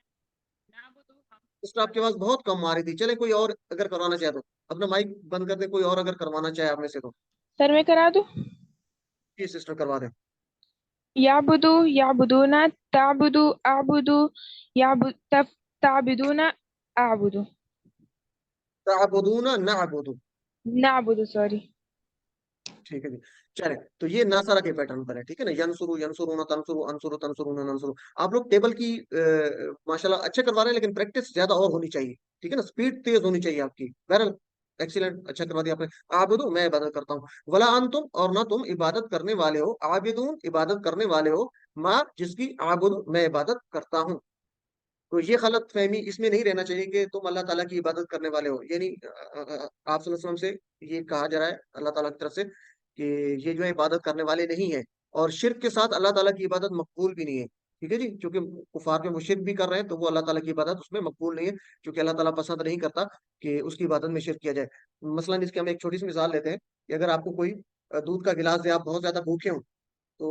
Speaker 3: نعبدو ہم
Speaker 1: سسٹر آپ کی آواز بہت کم آ رہی تھی، چلے کوئی اور اگر کروانا چاہے تو اپنا مائک بند کر دیں، کوئی اور اگر کروانا چاہے آپ میں سے تو
Speaker 2: سر میں کرا دوں؟
Speaker 1: جی سسٹر کروا دیں۔
Speaker 2: یعبدو یعبدون، تعبدو اعبدو، تعبدون اعبدو،
Speaker 1: تعبدون نعبدو،
Speaker 2: نعبدو سوری۔
Speaker 1: ٹھیک ہے جی، چلے تو یہ ناصرہ کے پیٹرن پر ہے، ٹھیک ہے نا، ینصرو، ینصرون، تنصرو، انصرو، تنصرون، ننصرو۔ آپ لوگ ٹیبل کی ماشاءاللہ اچھا کروا رہے ہیں لیکن پریکٹس زیادہ اور ہونی چاہیے، ٹھیک ہے نا، سپیڈ تیز ہونی چاہیے آپ کی، بہرحال ایکسیلنٹ، اچھا کروا دیا آپ نے۔ عابدو میں عبادت کرتا ہوں، ولا انتم اور نہ تم عبادت کرنے والے ہو، عابدون عبادت کرنے والے ہو، ما جس کی، عابد میں عبادت کرتا ہوں۔ تو یہ غلط فہمی اس میں نہیں رہنا چاہیے کہ تم اللہ تعالیٰ کی عبادت کرنے والے ہو، یعنی آپ صلی اللہ علیہ وسلم سے یہ کہا جا رہا ہے اللہ تعالیٰ کی طرف سے کہ یہ جو ہے عبادت کرنے والے نہیں ہیں، اور شرک کے ساتھ اللہ تعالیٰ کی عبادت مقبول بھی نہیں ہے، ٹھیک ہے جی, چونکہ کفار جو مشرک بھی کر رہے ہیں تو وہ اللہ تعالیٰ کی عبادت اس میں مقبول نہیں ہے, کیونکہ اللہ تعالیٰ پسند نہیں کرتا کہ اس کی عبادت میں شرک کیا جائے. مثلا اس کی ہم ایک چھوٹی سی مثال لیتے ہیں کہ اگر آپ کو کوئی دودھ کا گلاس دے, آپ بہت زیادہ بھوکے ہوں, تو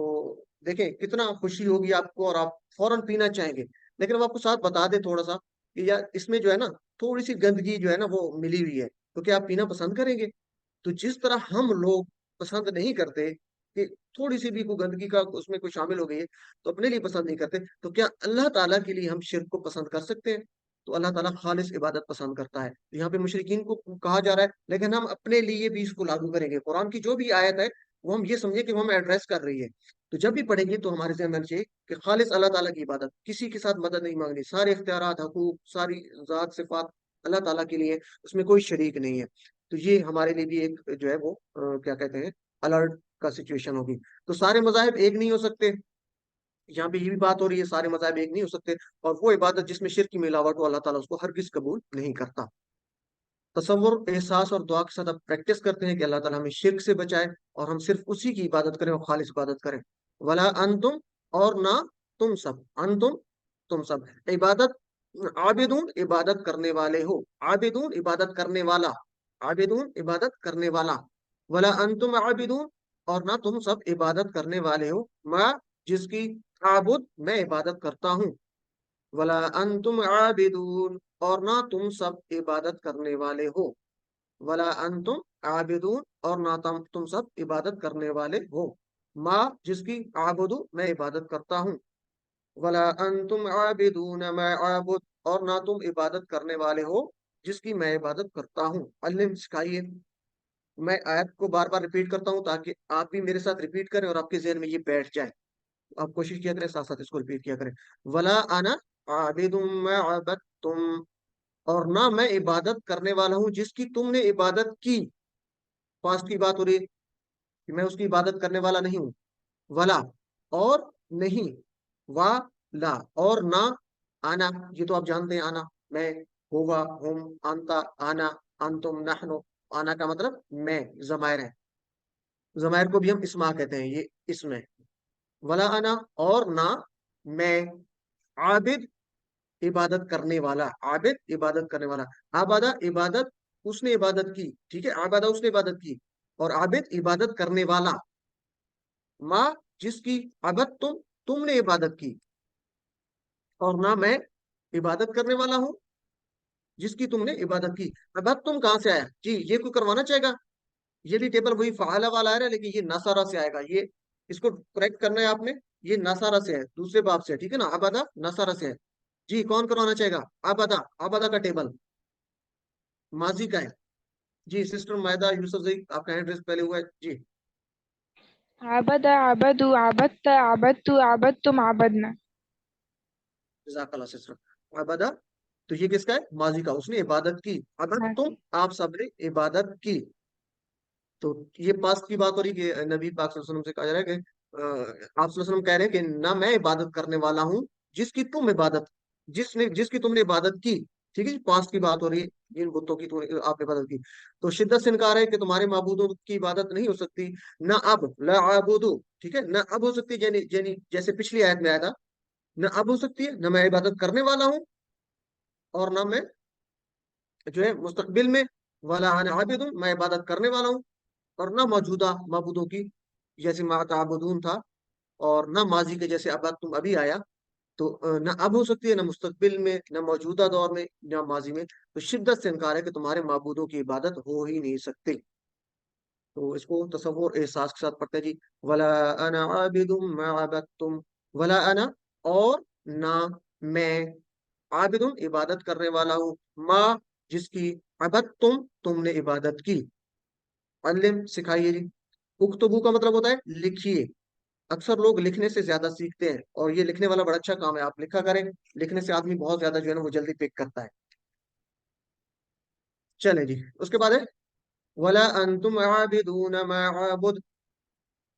Speaker 1: دیکھیں کتنا خوشی ہوگی آپ کو اور آپ فوراً پینا چاہیں گے, لیکن وہ آپ کو ساتھ بتا دے تھوڑا سا کہ یار اس میں جو ہے نا تھوڑی سی گندگی جو ہے نا وہ ملی ہوئی ہے, تو کیا آپ پینا پسند کریں گے؟ تو جس طرح ہم لوگ پسند نہیں کرتے کہ تھوڑی سی بھی کوئی گندگی کا اس میں کوئی شامل ہو گئی ہے تو اپنے لیے پسند نہیں کرتے, تو کیا اللہ تعالیٰ کے لیے ہم شرک کو پسند کر سکتے ہیں؟ تو اللہ تعالیٰ خالص عبادت پسند کرتا ہے. یہاں پہ مشرکین کو کہا جا رہا ہے, لیکن ہم اپنے لیے بھی اس کو لاگو کریں گے. قرآن کی جو بھی آیت ہے وہ ہم یہ سمجھیں کہ وہ ہمیں ایڈریس کر رہی ہے, تو جب بھی پڑھیں گے تو ہمارے ذہن میں چاہیے کہ خالص اللہ تعالیٰ کی عبادت, کسی کے ساتھ مدد نہیں مانگنی, سارے اختیارات, حقوق, ساری ذات صفات اللہ تعالیٰ کے لیے, اس میں کوئی شریک نہیں ہے. تو یہ ہمارے لیے بھی ایک جو ہے وہ کیا کہتے ہیں الرٹ کا سچویشن ہوگی. تو سارے مذاہب ایک نہیں ہو سکتے, یہاں پہ یہ بھی بات ہو رہی ہے سارے مذاہب ایک نہیں ہو سکتے, اور وہ عبادت جس میں شرک کی ملاوٹ ہو اللہ تعالیٰ اس کو ہرگز قبول نہیں کرتا. تصور, احساس اور دعا کے ساتھ اب پریکٹس کرتے ہیں کہ اللہ تعالیٰ ہمیں شرک سے بچائے اور ہم صرف اسی کی عبادت کریں اور خالص عبادت کریں. ولا انتم, اور نہ تم سب, انتم تم سب, عبادت, عابدون عبادت کرنے والے ہو, عابدون عبادت کرنے والا, عابدون عبادت کرنے والا, ولا انتم عابدون, اور نہ تم سب عبادت کرنے والے ہو, ما جس کی, عابد میں عبادت کرتا ہوں, ولا انتم عابدون, اور نہ تم سب عبادت کرنے والے ہو, ولا انتم عابدون, اور نہ تم سب عبادت کرنے والے ہو, ما جس کی, عابدو میں عبادت کرتا ہوں, ولا انتم عابدون ما عابد, اور نہ تم عبادت کرنے والے ہو جس کی میں عبادت کرتا ہوں. علم سکھائیے. میں آیت کو بار بار ریپیٹ کرتا ہوں تاکہ آپ بھی میرے ساتھ ریپیٹ کریں اور آپ کے ذہن میں یہ بیٹھ جائے. آپ کوشش کیا کریں ساتھ ساتھ اس کو ریپیٹ کیا کریں. ولا انا عابد ما عبدتم, اور نہ میں عبادت کرنے والا ہوں جس کی تم نے عبادت کی. پاسٹ کی بات ہو رہی ہے کہ میں اس کی عبادت کرنے والا نہیں ہوں. ولا, اور نہیں, وا لا, اور نہ, آنا, یہ تو آپ جانتے ہیں آنا, میں, ہوا, ہم, انتا, آنا, انتم, نحنو. آنا کا مطلب میں, ضمائر ہے, ضمائر کو بھی ہم اسما کہتے ہیں, یہ اسم ہے. ولا انا, اور نہ میں, عابد عبادت کرنے والا, عابد عبادت کرنے والا, عبادہ عبادت, اس نے عبادت کی, ٹھیک ہے, عبادہ اس نے عبادت کی, اور عابد عبادت کرنے والا, ما جس کی, عبد تم نے عبادت کی, اور نہ میں عبادت کرنے والا ہوں جس کی تم نے عبادت کی. عبد تم کہاں سے آیا جی؟ یہ کوئی کروانا چاہے گا؟ یہ بھی ٹیبل وہی فعالہ والا آ رہا ہے, لیکن یہ نصارہ سے آئے گا. یہ اس کو کریکٹ کرنا ہے آپ نے, یہ نصارہ سے ہے, دوسرے باب سے ہے, ٹھیک ہے نا, عبادہ نصارہ سے ہے. جی کون کروانا چاہے گا؟ عبادہ, عبادہ کا ٹیبل ماضی کا ہے. جی سسٹر مائدہ یوسف زئی, آپ کا ہینڈ ریز پہلے ہوا ہے جی.
Speaker 2: عبد عبدوا عبدت عبدت عبدتم عبدنا.
Speaker 1: جزاک اللہ سسٹر. عبادہ, تو یہ کس کا ہے؟ ماضی کا, اس نے عبادت کی. عبد تم, آپ سب نے عبادت کی. تو یہ پاس کی بات ہو رہی کہ نبی پاک صلی اللہ علیہ وسلم سے کہا جا رہا ہے کہ آپ صلی اللہ علیہ وسلم کہہ رہے ہیں کہ نہ میں عبادت کرنے والا ہوں جس کی تم عبادت, جس کی تم نے عبادت کی. ٹھیک ہے جی, پاس کی بات ہو رہی ہے, جن بتوں کی آپ نے عبادت کی. تو شدت سے انکار ہے کہ تمہارے معبودوں کی عبادت نہیں ہو سکتی. نہ اب, لا عبودو, ٹھیک ہے, نہ اب ہو سکتی, یعنی جیسے پچھلی آیت میں آیا تھا, نہ اب ہو سکتی ہے, نہ میں عبادت کرنے والا ہوں, اور نہ میں جو ہے مستقبل میں, والا انا عابد, میں عبادت کرنے والا ہوں, اور نہ موجودہ معبودوں کی جیسے ما تعبدون تھا, اور نہ ماضی کے جیسے اب تم ابھی آیا. تو نہ اب ہو سکتی ہے, نہ مستقبل میں, نہ موجودہ دور میں, نہ ماضی میں. تو شدت سے انکار ہے کہ تمہارے معبودوں کی عبادت ہو ہی نہیں سکتی. تو اس کو تصور احساس کے ساتھ پڑھتے ہیں جی. ولا انا عابد ما عبدتم, ولا انا, اور نہ میں, عابد عبادت کرنے والا ہوں, ما جس کی, عبدتم تم نے عبادت کی. علم سکھائیے جی. اکتبو کا مطلب ہوتا ہے لکھیے. اکثر لوگ لکھنے سے زیادہ سیکھتے ہیں, اور یہ لکھنے والا بڑا اچھا کام ہے, آپ لکھا کریں. لکھنے سے آدمی بہت زیادہ جو ہے نا وہ جلدی پک کرتا ہے. چلیں جی, اس کے بعد ہے ولا انتم عابدون ما عابد,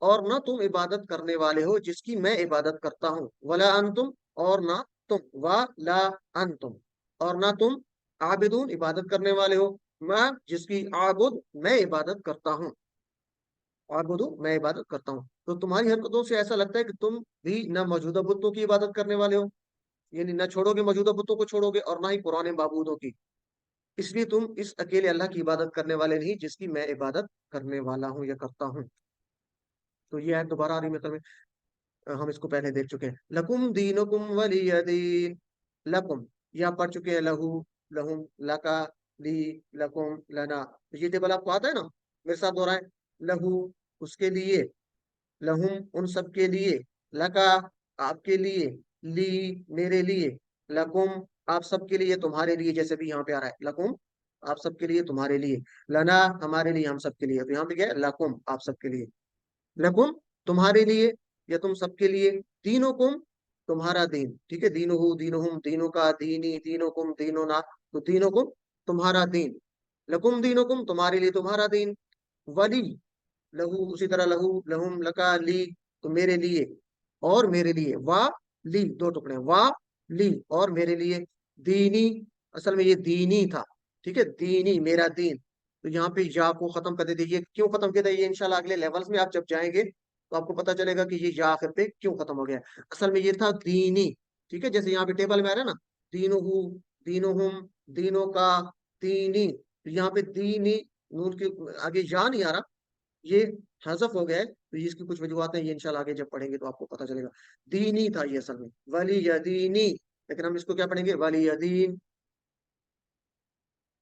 Speaker 1: اور نہ تم عبادت کرنے والے ہو جس کی میں عبادت کرتا ہوں. ولا انتم, اور نہ تم, ولا انتم, اور نہ تم, عابدون عبادت کرنے والے ہو, میں جس کی, عابد میں عبادت کرتا ہوں. आबुदु, मैं इबादत करता हूँ। तो तुम्हारी हरकतों से ऐसा लगता है कि तुम भी न मौजूदा बुतों की इबादत करने वाले हो, यानी न छोड़ोगे मौजूदा बुतों को छोड़ोगे, और ना ही पुराने माबूदों की। इसलिए तुम इस अकेले अल्लाह की इबादत करने वाले नहीं, जिसकी मैं इबादत करने वाला हूँ या करता हूँ। तो ये है दोबारा आ रही मतलब में, हम इसको पहले देख चुके हैं। लकुम दीनुकुम वलिय दीन। लकुम, ये आप पढ़ चुके हैं, लहू, लहुम, लका, ली, लकुम, लना। तो ये टेबल आपको आता है ना, मेरे साथ दोहराएं। लहू, उसके लिए, लहुम, उन सब के लिए, लका, आपके लिए, ली, मेरे लिए, लकुम, आप सबके लिए, तुम्हारे लिए, जैसे भी यहाँ पे आ रहा है लकुम, आप सबके लिए, तुम्हारे लिए, लना, हमारे लिए, हम सबके लिए। तो यहाँ पे क्या है, लकुम, आप सबके लिए, लकुम, तुम्हारे लिए या तुम सबके लिए, दीनुकुम, तुम्हारा दीन, ठीक है, दीनुहु, दीनुहुम, दीनु का, दीनी, दीनुकुम, दीनुना। तो दीनुकुम, तुम्हारा दीन, लकुम दीनुकुम, तुम्हारे लिए तुम्हारा दीन, वली, लहू, उसी तरह लहू, लहुम, लका, ली, तो मेरे लिए, और मेरे लिए, वा, ली, दो टुकड़े, वा, ली, और मेरे लिए, दीनी, असल में ये दीनी था, ठीक है, दीनी, मेरा दीन। तो यहाँ पे या को खत्म कर देते, ये क्यों खत्म किया था, ये इंशाल्लाह अगले लेवल्स में आप जब जाएंगे तो आपको पता चलेगा कि ये या आखिर पे क्यों खत्म हो गया। असल में ये था दीनी, ठीक है, जैसे यहाँ पे टेबल में आ रहा है ना, दीनुहु, दीनुहुम, दीनों का, दीनी, तो यहाँ पे दीनी, नून के आगे या नहीं आ रहा, ये हज़फ हो गया है। तो ये इसकी कुछ वजूहत हैं, ये इंशाल्लाह आगे जब पढ़ेंगे तो आपको पता चलेगा। दीनी था ये असल में, वली यदीनी, लेकिन हम इसको क्या पढ़ेंगे, वली यदीन,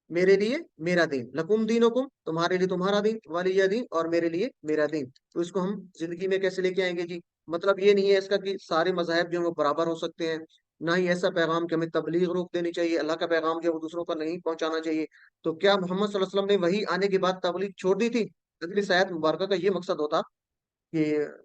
Speaker 1: मेरे लिए मेरा दीन, लकुम दीनुकुम, तुम्हारे लिए तुम्हारा दीन, वली दीन, और मेरे लिए मेरा दीन। तो इसको हम जिंदगी में कैसे लेके आएंगे जी। मतलब ये नहीं है इसका कि सारे मज़ाहिब जो हैं वो बराबर हो सकते हैं, ना ही ऐसा पैगाम कि हमें तबलीग रोक देनी चाहिए, अल्लाह का पैगाम जो है वो दूसरों का नहीं पहुंचाना चाहिए। तो क्या मोहम्मद सल्लल्लाहु अलैहि वसल्लम ने वही आने के बाद तबलीग छोड़ दी थी? अगली आयत मुबारक का ये मकसद होता कि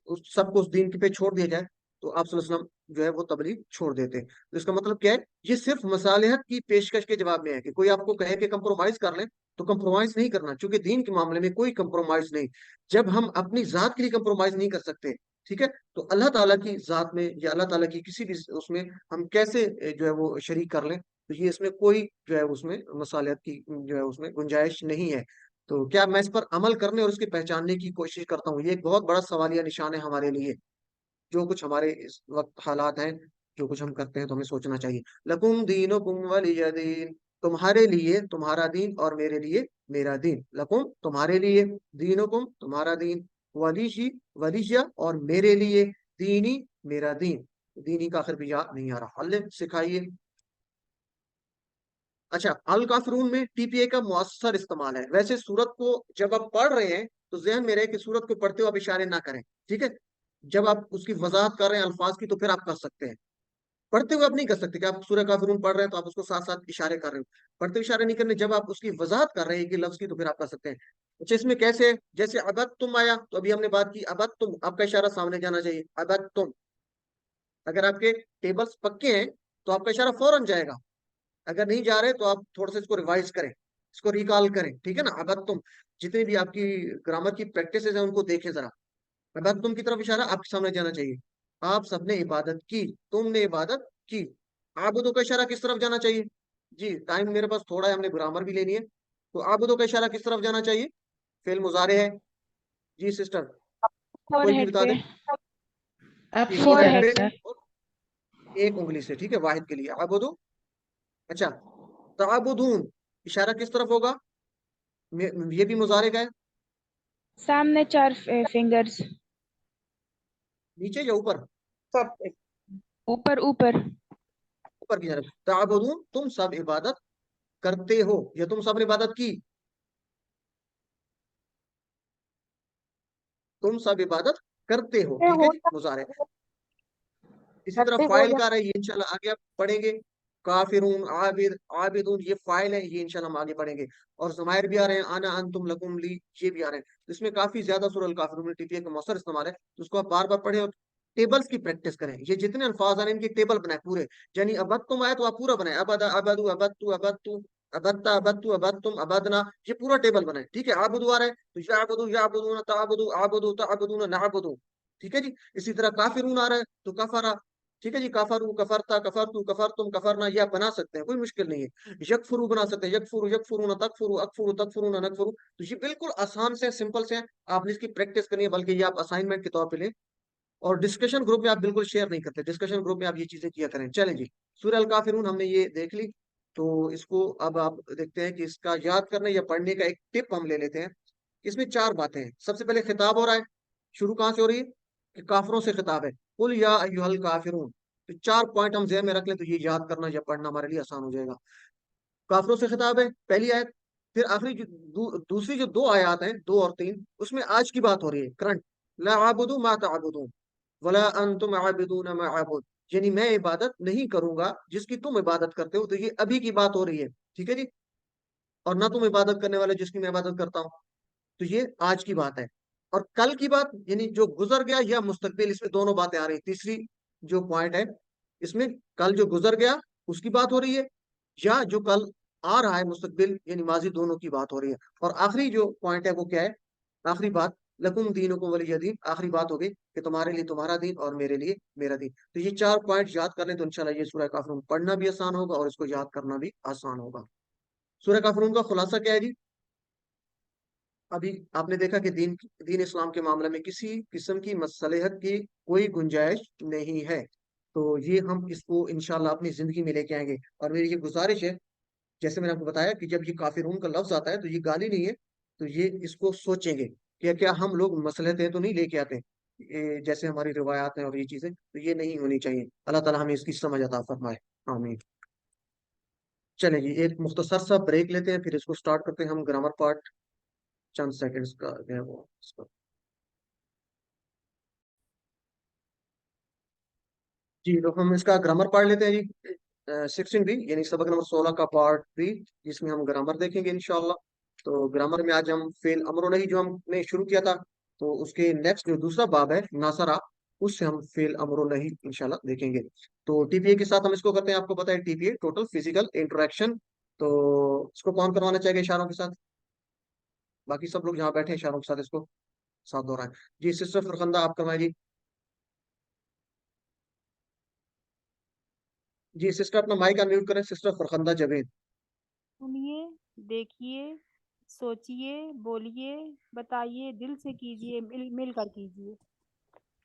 Speaker 1: उस सबको उस दीन पे छोड़ दिया जाए, तो आप सल्लल्लाहु अलैहि वसल्लम जो है वो तबलीग छोड़ देते। तो इसका मतलब क्या है, ये सिर्फ मसालिहत की पेशकश के जवाब में है कि कोई आपको कहे कि कंप्रोमाइज कर लें, तो कंप्रोमाइज नहीं करना, क्योंकि दीन के मामले में कोई कंप्रोमाइज नहीं। जब हम अपनी जात के लिए कंप्रोमाइज नहीं कर सकते, ठीक है, तो अल्लाह ताला की जात में या अल्लाह ताला की किसी भी उसमें हम कैसे जो है वो शरीक कर लें। तो ये इसमें कोई जो है उसमें मसालियत की जो है उसमें गुंजाइश नहीं है। तो क्या मैं इस पर अमल करने और उसके पहचानने की कोशिश करता हूँ, ये एक बहुत बड़ा सवालिया निशान है हमारे लिए। जो कुछ हमारे इस वक्त हालात हैं, जो कुछ हम करते हैं, तो हमें सोचना चाहिए। लकुम दीनुकुम वलिय दीन, तुम्हारे लिए तुम्हारा दीन, और मेरे लिए मेरा दीन। लकुम, तुम्हारे लिए, दीनुकुम, तुम्हारा दीन, वलीशी, वलीशिया, और मेरे लिए, दीनी, मेरा दीन। दीनी का आखिर भी याद नहीं आ रहा, हल सिखाइए। अच्छा, अल काफिरून में टीपीए का मुअस्सर इस्तेमाल है। वैसे सूरत को जब आप पढ़ रहे हैं तो जहन में रहे कि सूरत को पढ़ते हुए आप इशारे ना करें, ठीक है। जब आप उसकी वजाहत कर रहे हैं अल्फाज की, तो फिर आप कर सकते हैं। पढ़ते हुए आप नहीं कर सकते कि आप सूरह काफिरून पढ़ रहे हैं तो आप उसको साथ साथ इशारे कर रहे हो, पढ़ते हुए इशारे नहीं करने। जब आप उसकी वजाहत कर रहे हैं कि लफ्ज की, तो फिर आप कर सकते हैं। अच्छा, इसमें कैसे, जैसे अबद तुम आया, तो अभी हमने बात की, अबद तुम, आपका इशारा सामने जाना चाहिए, अबद तुम। अगर आपके टेबल्स पक्के हैं तो आपका इशारा फौरन जाएगा। अगर नहीं जा रहे तो आप थोड़ा सा इसको रिवाइज करें, इसको रिकॉल करें, ठीक है ना। अब तुम, जितनी भी आपकी ग्रामर की प्रैक्टिसेस है उनको देखें जरा। अब तुम की तरफ इशारा आपके सामने जाना चाहिए। आप सबने इबादत की, तुमने इबादत की। आबुदो का इशारा किस तरफ जाना चाहिए जी? टाइम मेरे पास थोड़ा है, हमने ग्रामर भी लेनी है। तो आबुदो का इशारा किस तरफ जाना चाहिए? फेल मुजारे है जी सिस्टर, कोई भी
Speaker 2: फोरहेड
Speaker 1: बता
Speaker 2: पे।
Speaker 1: दे
Speaker 5: अब
Speaker 1: जी, फोरहेड
Speaker 5: फोरहेड
Speaker 2: फोरहेड
Speaker 1: पे,
Speaker 5: सर।
Speaker 1: और एक उंगली से, ठीक है, वाहिद के लिए आबुदो। अच्छा, ताबुदून, इशारा किस तरफ होगा? ये भी मुजारे का है,
Speaker 2: सामने 4 फिंगर्स।
Speaker 1: नीचे या ऊपर?
Speaker 5: सब
Speaker 2: ऊपर ऊपर।
Speaker 1: ऊपर की तरफ। ताबुदून, तुम सब इबादत करते हो या तुम सब ने इबादत की, तुम सब इबादत करते हो, ठीक है
Speaker 2: हो
Speaker 1: जी, मुजारे। इसी तरह
Speaker 2: करते हो
Speaker 1: फाइल
Speaker 2: या
Speaker 1: का आ रहा है, ये इंशाल्लाह आगे आप पढ़ेंगे। काफिरून, आबिद, आबिदून, ये फाइल है, ये इंशाल्लाह हम आगे पढ़ेंगे। और जमायर भी आ रहे हैं, आना, अंतुम, लकुम, ली, ये भी आ रहे हैं। तो इसमें काफी ज्यादा सूरह अल काफिरून में टीपीए का मौसर इस्तेमाल है, तो उसको आप बार बार पढ़ें और टेबल्स की प्रैक्टिस करें। ये जितने अल्फाज आ रहे हैं इनके टेबल बनाए पूरे, यानी अबद तुम आए तो आप पूरा बनाए, अबद, अबदू, अबदतु, अबदतु, अबदता, अबदतु, अबदतुम, अबदना, ये पूरा टेबल बनाए, ठीक है। आबुदू आ रहा है तो याबुदू, याबुदूना, ताबुदू, आबुदू, ताबुदूना, नाबुदू, ठीक है जी। इसी तरह काफिरून आ रहा है तो कफरा, ठीक है जी, कफरू, कफरता, कफरतू, कफरतुम, कफरना, ये आप बना सकते हैं, कोई मुश्किल नहीं है। यकफुरू बना सकते हैं, यकफुरू, यकफुरूना, तकफुरू, अकफुरू, तकफुरूना, नकफुरू। तो ये बिल्कुल आसान से, सिंपल से हैं, आपने इसकी प्रैक्टिस करनी है, बल्कि ये आप असाइनमेंट के तौर पे लें। और डिस्कशन ग्रुप में आप बिल्कुल शेयर नहीं करते, डिस्कशन ग्रुप में आप ये चीजें किया करें। चलें जी, सूरह अल काफिरून हमने ये देख ली। तो इसको अब आप देखते हैं कि इसका याद करने या पढ़ने का एक टिप हम ले लेते हैं। इसमें 4 बातें हैं। सबसे पहले खिताब हो रहा है, शुरू कहाँ से हो रही है कि काफिरों से खिताब है, कुल या अय्युहल काफिरून। तो 4 पॉइंट हम ज़हन में रख लें तो ये याद करना या पढ़ना हमारे लिए आसान हो जाएगा। काफिरों से खिताब है, पहली आयत। फिर आखिरी जो दूसरी जो 2 आयत हैं, 2 और 3, उसमें आज की बात हो रही है, करंट। ला आबुदु मा तअबुदून वला अंतुम आबिदून मा अबुद, यानी मैं इबादत नहीं करूंगा जिसकी तुम इबादत करते हो। तो ये अभी की बात हो रही है, ठीक है जी। और ना तुम इबादत करने वाले जिसकी मैं इबादत करता हूँ। तो ये आज की बात है। और कल की बात यानी जो गुजर गया या मुस्तकबिल, इसमें दोनों बातें आ रही हैं। तीसरी जो पॉइंट है इसमें, कल जो गुजर गया उसकी बात हो रही है, या जो कल आ रहा है मुस्तकबिल यानी माजी, दोनों की बात हो रही है। और आखिरी जो पॉइंट है वो क्या है, आखिरी बात, लकुम दीनुकुम वलिय दीन, आखिरी बात हो गई कि तुम्हारे लिए तुम्हारा दीन और मेरे लिए मेरा दीन। तो ये 4 पॉइंट याद कर लें तो इंशाल्लाह ये सूरह काफिरून पढ़ना भी आसान होगा और इसको याद करना भी आसान होगा। सूरह काफिरून का खुलासा क्या है जी? अभी आपने देखा कि दीन इस्लाम के मामले में किसी किस्म की मसलहत की कोई गुंजाइश नहीं है। तो ये हम इसको इंशाल्लाह अपनी जिंदगी में लेके आएंगे। और मेरी ये गुजारिश है, जैसे मैंने आपको बताया कि जब ये काफिरून का लफ्ज आता है तो ये गाली नहीं है। तो ये इसको सोचेंगे कि क्या हम लोग मसलहतें तो नहीं लेके आते, जैसे हमारी रिवायात हैं और ये चीजें, तो ये नहीं होनी चाहिए। अल्लाह ताला हमें इसकी समझ अता फरमाए, आमीन। चलें जी, एक मुख्तसर सा ब्रेक लेते हैं, फिर इसको स्टार्ट करते हैं हम ग्रामर पार्ट। चंद सेकंड्स का जो है वो इसको। जी, तो हम इसका ग्रामर पढ़ लेते हैं जी। 16 भी यानी सबक नंबर 16 का पार्ट भी, जिसमें हम ग्रामर देखेंगे इंशाल्लाह। तो ग्रामर में आज हम फेल अमर नहीं जो हमने शुरू किया था, तो उसके नेक्स्ट जो दूसरा बाब है नासरा, उससे हम फेल अमर नहीं इंशाल्लाह देखेंगे। तो टीपीए के साथ हम इसको करते हैं। आपको पता है टीपीए टोटल फिजिकल इंटरेक्शन। तो इसको कौन करवाना चाहेगा इशारों के साथ? बाकी सब लोग यहाँ बैठे हैं इशारों के साथ इसको साथ दोहराएं। जी सिस्टर फरखंदा, आप करवाएं जी। जी सिस्टर अपना माइक अनम्यूट करें, सिस्टर फरखंदा जवेद।
Speaker 6: सुनिए, देखिए, सोचिए, बोलिए, बताइए, दिल से कीजिए, मिलकर कीजिए।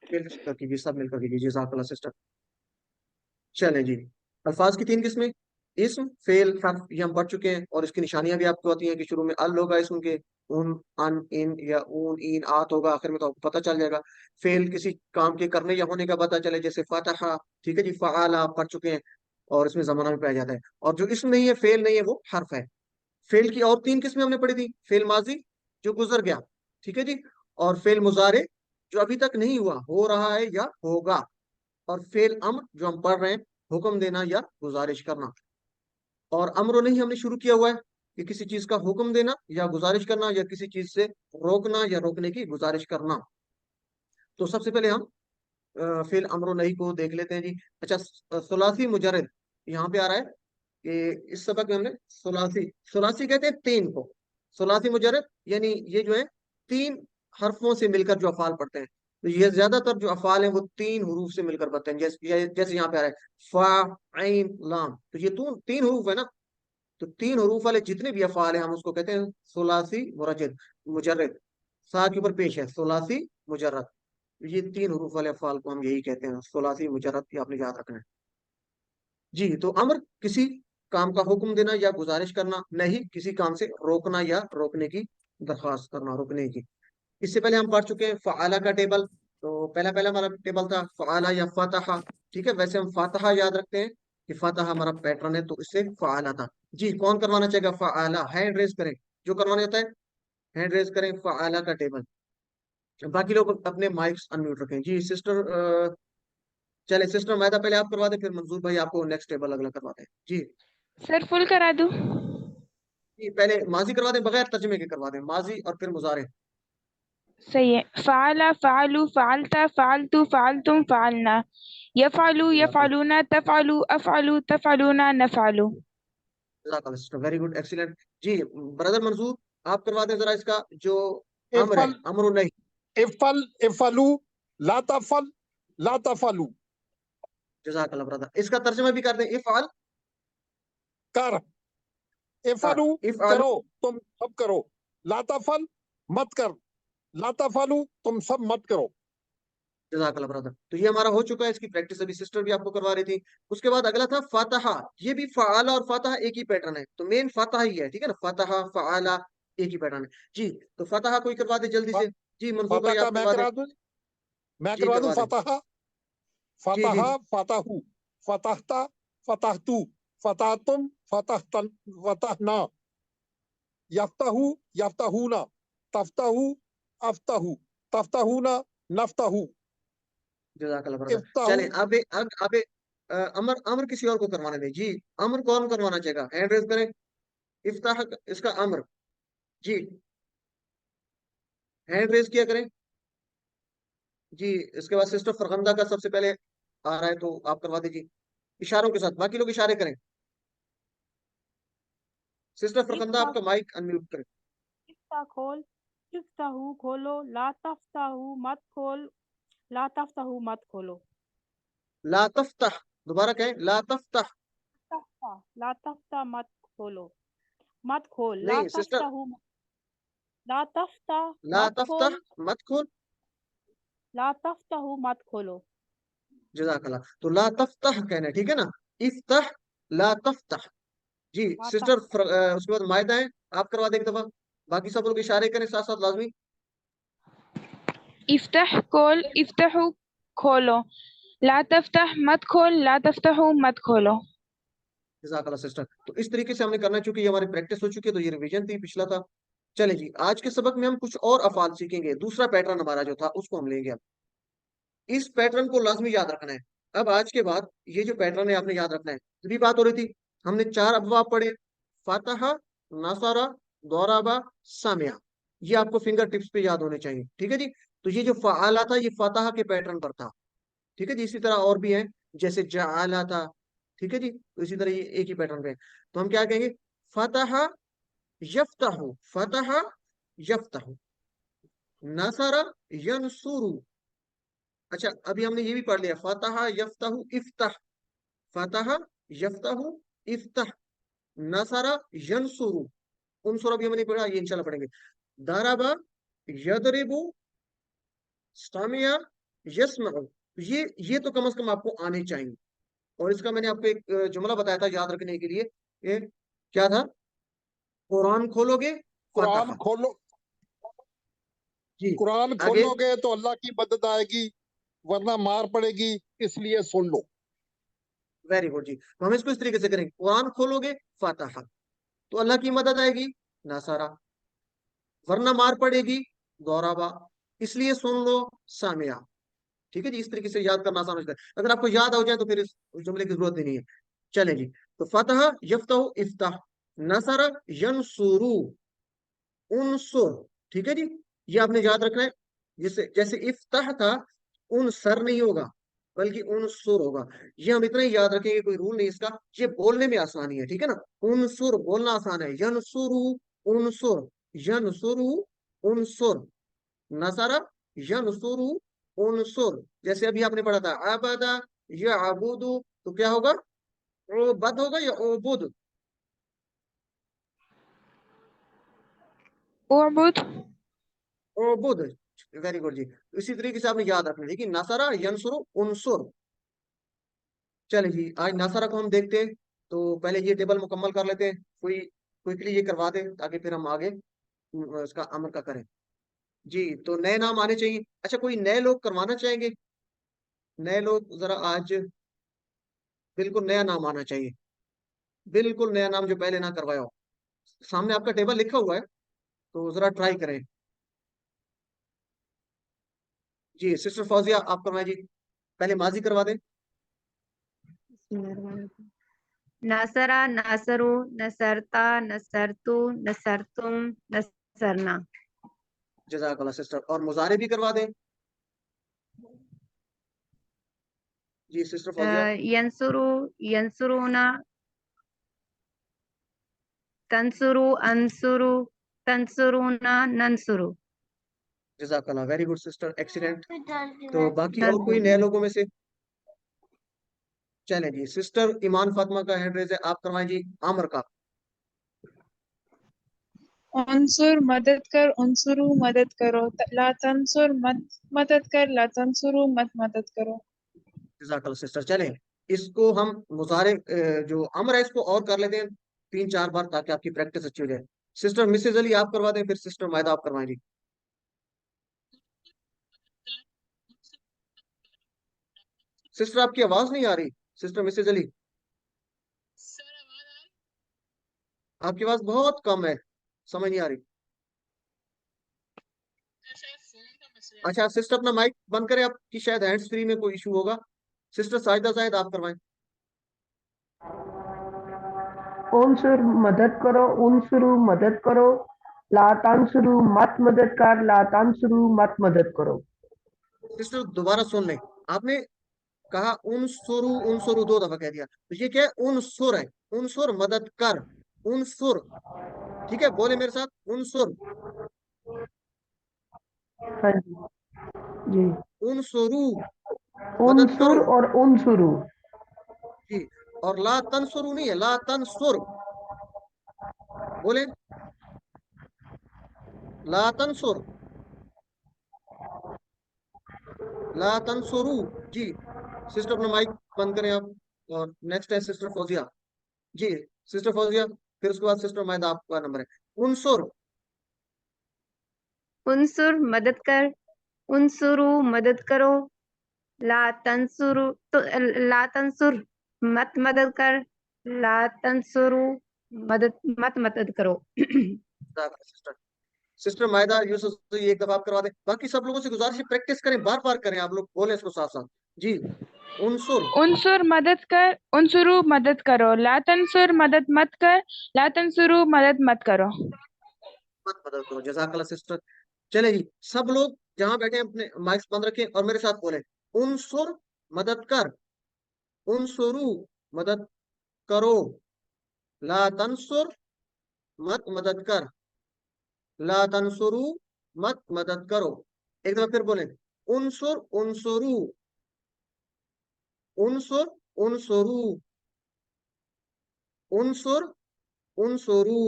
Speaker 1: मिलकर कीजिए, सब मिलकर कीजिए, जज़ाकल्लाह सिस्टर। चलें जी, अल्फाज की 3 किस्में, इस्म, फेल, हर्फ, ये हम पढ़ चुके हैं। और इसकी निशानियां भी आपको आती हैं कि शुरू में अल होगा इसम के, उन, अन, इन या ऊन, इन, आत होगा, आखिर में तो आपको पता चल जाएगा। फेल किसी काम के करने या होने का पता चले, जैसे फतहा, ठीक है जी, फ़अला आप पढ़ चुके हैं और इसमें जमाना भी पाया जाता है। और जो इसम नहीं है, फेल नहीं है, वो हर्फ है। फेल की और 3 किस्में हमने पढ़ी थी, फेल माजी जो गुजर गया, ठीक है जी, और फेल मुजारे जो अभी तक नहीं हुआ, हो रहा है या होगा, और फेल अम्र जो हम पढ़ रहे हैं, हुक्म देना या गुजारिश करना। और अम्र नहीं हमने शुरू किया हुआ है कि किसी चीज का हुक्म देना या गुजारिश करना, या किसी चीज से रोकना या रोकने की गुजारिश करना। तो सबसे पहले हम फेल अम्र नहीं को देख लेते हैं जी। अच्छा, सुलासी मुजरद यहाँ पे आ रहा है कि इस सबक में हमने सुलासी, सुलासी कहते हैं 3 को। सुलासी मुजरद यानी ये जो है 3 हरफों से मिलकर जो अफाल पढ़ते हैं। तो ये ज्यादातर जो अफाल हैं वो 3 हरूफ से मिलकर बनते हैं। जैसे यहाँ पे आ रहा है फा ऐन लाम, तो ये 3 हरूफ है ना। तो 3 हरूफ वाले जितने भी अफाल हैं हम उसको कहते हैं सुलासी मुरजद मुजर्रद। सा के ऊपर पेश है सुलासी मुजर्रद। ये 3 हरूफ वाले अफाल को हम यही कहते हैं सुलासी मुजर्रद, ये आपने याद रखना है जी। तो अमर किसी काम का हुक्म देना या गुजारिश करना, नहीं किसी काम से रोकना या रोकने की दरख्वास्त करना, रोकने की। इससे पहले हम पढ़ चुके हैं फ़अला का टेबल। तो पहला पहला हमारा टेबल था फ़अला या फ़तहा, ठीक है। वैसे हम फ़तहा याद रखते हैं कि फ़तहा हमारा पैटर्न है, तो इससे फ़अला था जी। कौन करवाना चाहेगा फ़अला? हैंड रेज करें जो करवाना चाहता है, हैंड रेज करें फ़अला का टेबल। बाकी लोग अपने माइक्स अनम्यूट रखें जी। सिस्टर चले सिस्टर मैदा पहले आप करवा दें, फिर मंजूर भाई आपको नेक्स्ट टेबल अगला करवाते हैं जी।
Speaker 6: सर फुल करा दूं?
Speaker 1: जी पहले माजी करवा दें, बगैर तर्जुमे के करवा दें, माजी और फिर मुजारे।
Speaker 6: सही है। फ़अला, फ़अलू, फ़अलता, फ़अलतू, फ़अलतुम, फ़अलना, यफ़अलू, यफ़अलूना, तफ़अलू, अफ़अलू, तफ़अलूना, नफ़अलू।
Speaker 1: वेरी गुड, एक्सीलेंट जी। ब्रदर मंजूर आप करवा दें जरा इसका जो अमर है,
Speaker 4: इफल,
Speaker 1: अमर नहीं।
Speaker 4: इफल, इफलू, ला तफल, ला तफलू।
Speaker 1: जज़ाकल्लाह ब्रदर। इसका तर्जुमा भी कर दें, इफ़अल
Speaker 4: कर, इफअलू
Speaker 1: इफ़अल
Speaker 4: करो, तुम सब करो, ला तफल मत कर, ला तफलू तुम सब मत करो।
Speaker 1: जज़ाकल्लाह ब्रदर। तो ये हमारा हो चुका है, इसकी प्रैक्टिस अभी सिस्टर भी आपको करवा रही थी। उसके बाद अगला था फातहा। ये भी फ़अला और फातहा एक ही पैटर्न है, तो मेन फातहा ही है, ठीक है ना, फातहा फ़अला एक ही पैटर्न है जी। तो फातहा कोई करवा दे जल्दी से जी, मंसूर
Speaker 4: फतह
Speaker 1: भाई
Speaker 4: का
Speaker 1: आप
Speaker 4: मैं
Speaker 1: करवा दें।
Speaker 4: करा दूं, मैं
Speaker 1: जी
Speaker 4: करवा दूं।
Speaker 1: करवा दें।
Speaker 4: फतहा,
Speaker 1: जी जी
Speaker 4: फतहा,
Speaker 1: जी
Speaker 4: फतहू, फतहता, फतहतू, फतहतुम, फतहतन, फतहना, यफ्तहू, यफ्तहूना, तफ्तहू, अफ्तहू, तफ्तहूना, नफ्तहू,
Speaker 1: जज़ाकल्लाह ब्रदर।
Speaker 4: इफ्तहू।
Speaker 1: चलें अब अमर अमर किसी और को करवाने दें जी। अमर कौन करवाना चाहेगा, हैंड रेज करें। इफ्ताह इसका अमर जी, हैंड रेज किया करें जी। इसके बाद सिस्टर फरगंदा का सबसे पहले आ रहा है, तो आप करवा दीजिए इशारों के साथ, बाकी लोग इशारे करें। सिस्टर फरगंदा
Speaker 2: इफ्ता
Speaker 1: आपका माइक अनम्यूट करें।
Speaker 2: इफ्ता खोल, इफ्ताहू खोलो, ला तफ्ताहू मत खोल, ला तफ्ताहू मत खोलो।
Speaker 1: ला तफ्ताह, दोबारा कहें, ला तफ्ताह।
Speaker 2: तफ्ता, ला तफ्ता मत खोलो, मत खोल, ला
Speaker 1: नहीं सिस्टर,
Speaker 2: तफ्ताहू, ला तफ्ता
Speaker 1: ला
Speaker 2: मत
Speaker 1: तफ्ताह
Speaker 2: खोल,
Speaker 1: मत खोल।
Speaker 2: ला तफ्ताहू मत खोलो।
Speaker 1: जज़ाकल्लाह। तो ला तफ्ताह कहना है, ठीक है ना, इफ्ताह ला तफ्ताह जी।
Speaker 2: ला
Speaker 1: सिस्टर
Speaker 2: तफ्ता,
Speaker 1: उसके बाद मायदा है, आप करवा दें एक दफा। बाकी सब लोग इशारे करें साथ साथ लाजमी।
Speaker 6: इफ्तह खोल, इफ्तहू खोलो, ला तफ्तह मत खोल, ला तफ्तहू मत खोलो।
Speaker 1: जज़ाकल्लाह सिस्टर। तो इस तरीके से हमने करना, चूंकि ये हमारी प्रैक्टिस हो चुकी है, तो ये रिवीजन थी, पिछला था। चले जी, आज के सबक में हम कुछ और अफाल सीखेंगे। दूसरा पैटर्न हमारा जो था उसको हम लेंगे अब। इस पैटर्न को लाजमी याद रखना है। अब आज के बाद ये जो पैटर्न है आपने याद रखना है। अभी बात हो रही थी, हमने 4 अबवाब पढ़े, फातहा, नसरा, दौराबा, सामिया। ये आपको फिंगर टिप्स पे याद होने चाहिए, ठीक है जी। तो ये जो फ़अला था, ये फतहा के पैटर्न पर था, ठीक है जी। इसी तरह और भी हैं, जैसे जआला था, ठीक है जी। तो इसी तरह ये एक ही पैटर्न पे है। तो हम क्या कहेंगे, फतहा यफ्तहु, फतहा यफ्तहु, नसरा यनसुरु। अच्छा, अभी हमने ये भी पढ़ लिया, फतहा यफ्तहु इफ्तह, फतहा यफ्तहु इफ्तह, नसरा यनसुरु। उनसुर अभी हमने नहीं पढ़ा, ये इंशाल्लाह पढ़ेंगे। दरबा यदरिबु, सामिया यस्मउ। ये तो कम से कम आपको आने चाहिए। और इसका मैंने आपको एक जुमला बताया था याद रखने के लिए, ये क्या था, कुरान खोलोगे
Speaker 4: कुरान
Speaker 1: फतहा
Speaker 4: खोलो,
Speaker 1: जी।
Speaker 4: कुरान
Speaker 1: आगे,
Speaker 4: खोलोगे तो अल्लाह की मदद आएगी, वरना मार पड़ेगी, इसलिए सुन लो।
Speaker 1: वेरी गुड जी। तो हम इसको इस तरीके से करेंगे, कुरान खोलोगे फतहा तो अल्लाह की मदद आएगी, नासारा, वरना मार पड़ेगी, गौराबा, इसलिए सुन लो, सामिया। ठीक है जी, इस तरीके से याद करना आसान होता है। अगर आपको याद हो जाए तो फिर इस जुमले की जरूरत ही नहीं है। चले जी, तो फतह यफ्तहु इफ्ताह, नसर यनसुरु, उनसुर, ठीक है जी। ये आपने याद रखना है। जैसे जैसे इफ्ताह था, उन सर नहीं होगा, बल्कि उन सुर होगा। ये हम इतना ही याद रखेंगे, कोई रूल नहीं इसका। ये बोलने में आसानी है, ठीक है ना। उन सुर बोलना आसान है, यनसुरु उनसुर, यनसुरु उनसुर, नसरा यनसुरु उनसुर। जैसे अभी आपने पढ़ा था अबदा या अबुदु, तो क्या होगा, ओ बद होगा या ओ बुद,
Speaker 6: उअबुद,
Speaker 1: ओ बुद। वेरी गुड जी। इसी तरीके से आपने याद रखना है, देखिए नसरा यनसुरु उनसुर। चलिए जी, आज नसरा को हम देखते हैं। तो पहले ये टेबल मुकम्मल कर लेते हैं, कोई क्विकली ये करवा दे, ताकि फिर हम आगे इसका अमल का करें जी। तो नए नाम आने चाहिए। अच्छा, कोई नए लोग करवाना चाहेंगे, नए लोग जरा आज बिल्कुल नया नाम आना चाहिए, बिल्कुल नया नाम जो पहले ना करवाया हो। सामने आपका टेबल लिखा हुआ है, तो जरा ट्राई करें जी। सिस्टर फौजिया आप करवाएं जी, पहले माजी करवा दें।
Speaker 7: नसरा, नसरु, नसरता, नसरतु, नसरतुम, नसरना।
Speaker 1: जजाकल्लाह सिस्टर। और मुजारे भी करवा दें जी, सिस्टर फौजिया।
Speaker 7: यंसुरु, यंसुरुना, तंसुरु, अंसुरु, तंसुरुना, नंसुरु।
Speaker 1: जजाकल्लाह, वेरी गुड सिस्टर, एक्सीलेंट। तो बाकी और कोई
Speaker 7: नंसुरु।
Speaker 1: नए लोगों में से, चले जी, सिस्टर ईमान फातिमा का हैंड रेज है, आप करवाएं जी आमर का।
Speaker 6: उनसुर मदद कर, उनसुरु मदद करो, ला तंसुर मत मदद कर, ला तंसुरु मत मदद करो।
Speaker 1: जज़ाकल्लाह सिस्टर। चले इसको हम मुजारे जो अमर है इसको और कर लेते हैं 3-4 बार, ताकि आपकी प्रैक्टिस अच्छी हो जाए। सिस्टर मिसेज अली आप करवा दें, फिर सिस्टर मायदा आप करवाएं जी। सिस्टर आपकी आवाज नहीं आ रही, सिस्टर मिसेज अली आपकी आवाज बहुत कम है, समझ नहीं आ रही। अच्छा सिस्टर अपना माइक बंद करें, आपकी शायद हैंड्स फ्री में कोई इशू होगा। सिस्टर साजिदा जाहिद आप करवाएं।
Speaker 5: उनसुर मदद करो, उनसुरु मदद करो, ला तंसुरु मत मदद कर, ला तंसुरु मत मदद करो।
Speaker 1: सिस्टर दोबारा सुन लें, आपने कहा उनसुरु 2 दफा कह दिया, तो ये क्या है? उनसुर है, उनसुर मदद कर, उनसुर। ठीक है, बोले मेरे साथ, उनसुर,
Speaker 5: हाँ जी जी,
Speaker 1: उनसुरु मदद
Speaker 5: उनसुर
Speaker 1: करो
Speaker 5: और उनसुरु।
Speaker 1: जी। और ला तनसुरु नहीं है, ला तनसुर, बोले ला तनसुर, ला तनसुरु जी। सिस्टर अपना माइक बंद करें आप। और नेक्स्ट है सिस्टर फौजिया जी, सिस्टर फौजिया, फिर उसके बाद सिस्टर मायदा आपका नंबर है। उनसुर,
Speaker 7: उनसुर मदद कर, उनसुरु मदद करो, ला तंसुरु तो ला तंसुर मत मदद कर, ला तंसुरु मत मदद करो।
Speaker 1: सिस्टर सिस्टर मायदा यूसुफ से एक दफा आप करवा दें। बाकी सब लोगों से गुजारिश है, प्रैक्टिस करें, बार बार करें, आप लोग बोले इसको साथ साथ जी। उनसुर
Speaker 6: उनसुर मदद कर, उनसुरु मदद करो, ला तंसुर मदद मत कर, ला तंसुरु मदद मत करो।
Speaker 1: मत मदद करो, जज़ाकल्लाह सिस्टर। चले जी, सब लोग जहां बैठे हैं अपने माइक्स बंद रखें और मेरे साथ बोले, उनसुर मदद कर, उनसुरु मदद करो, ला तंसुर मत मदद कर, ला तंसुरु मत मदद करो। एक दफा फिर बोले, उनसुर उनसुरु, उनसुर उनसुरु, उनसुर उनसुरु,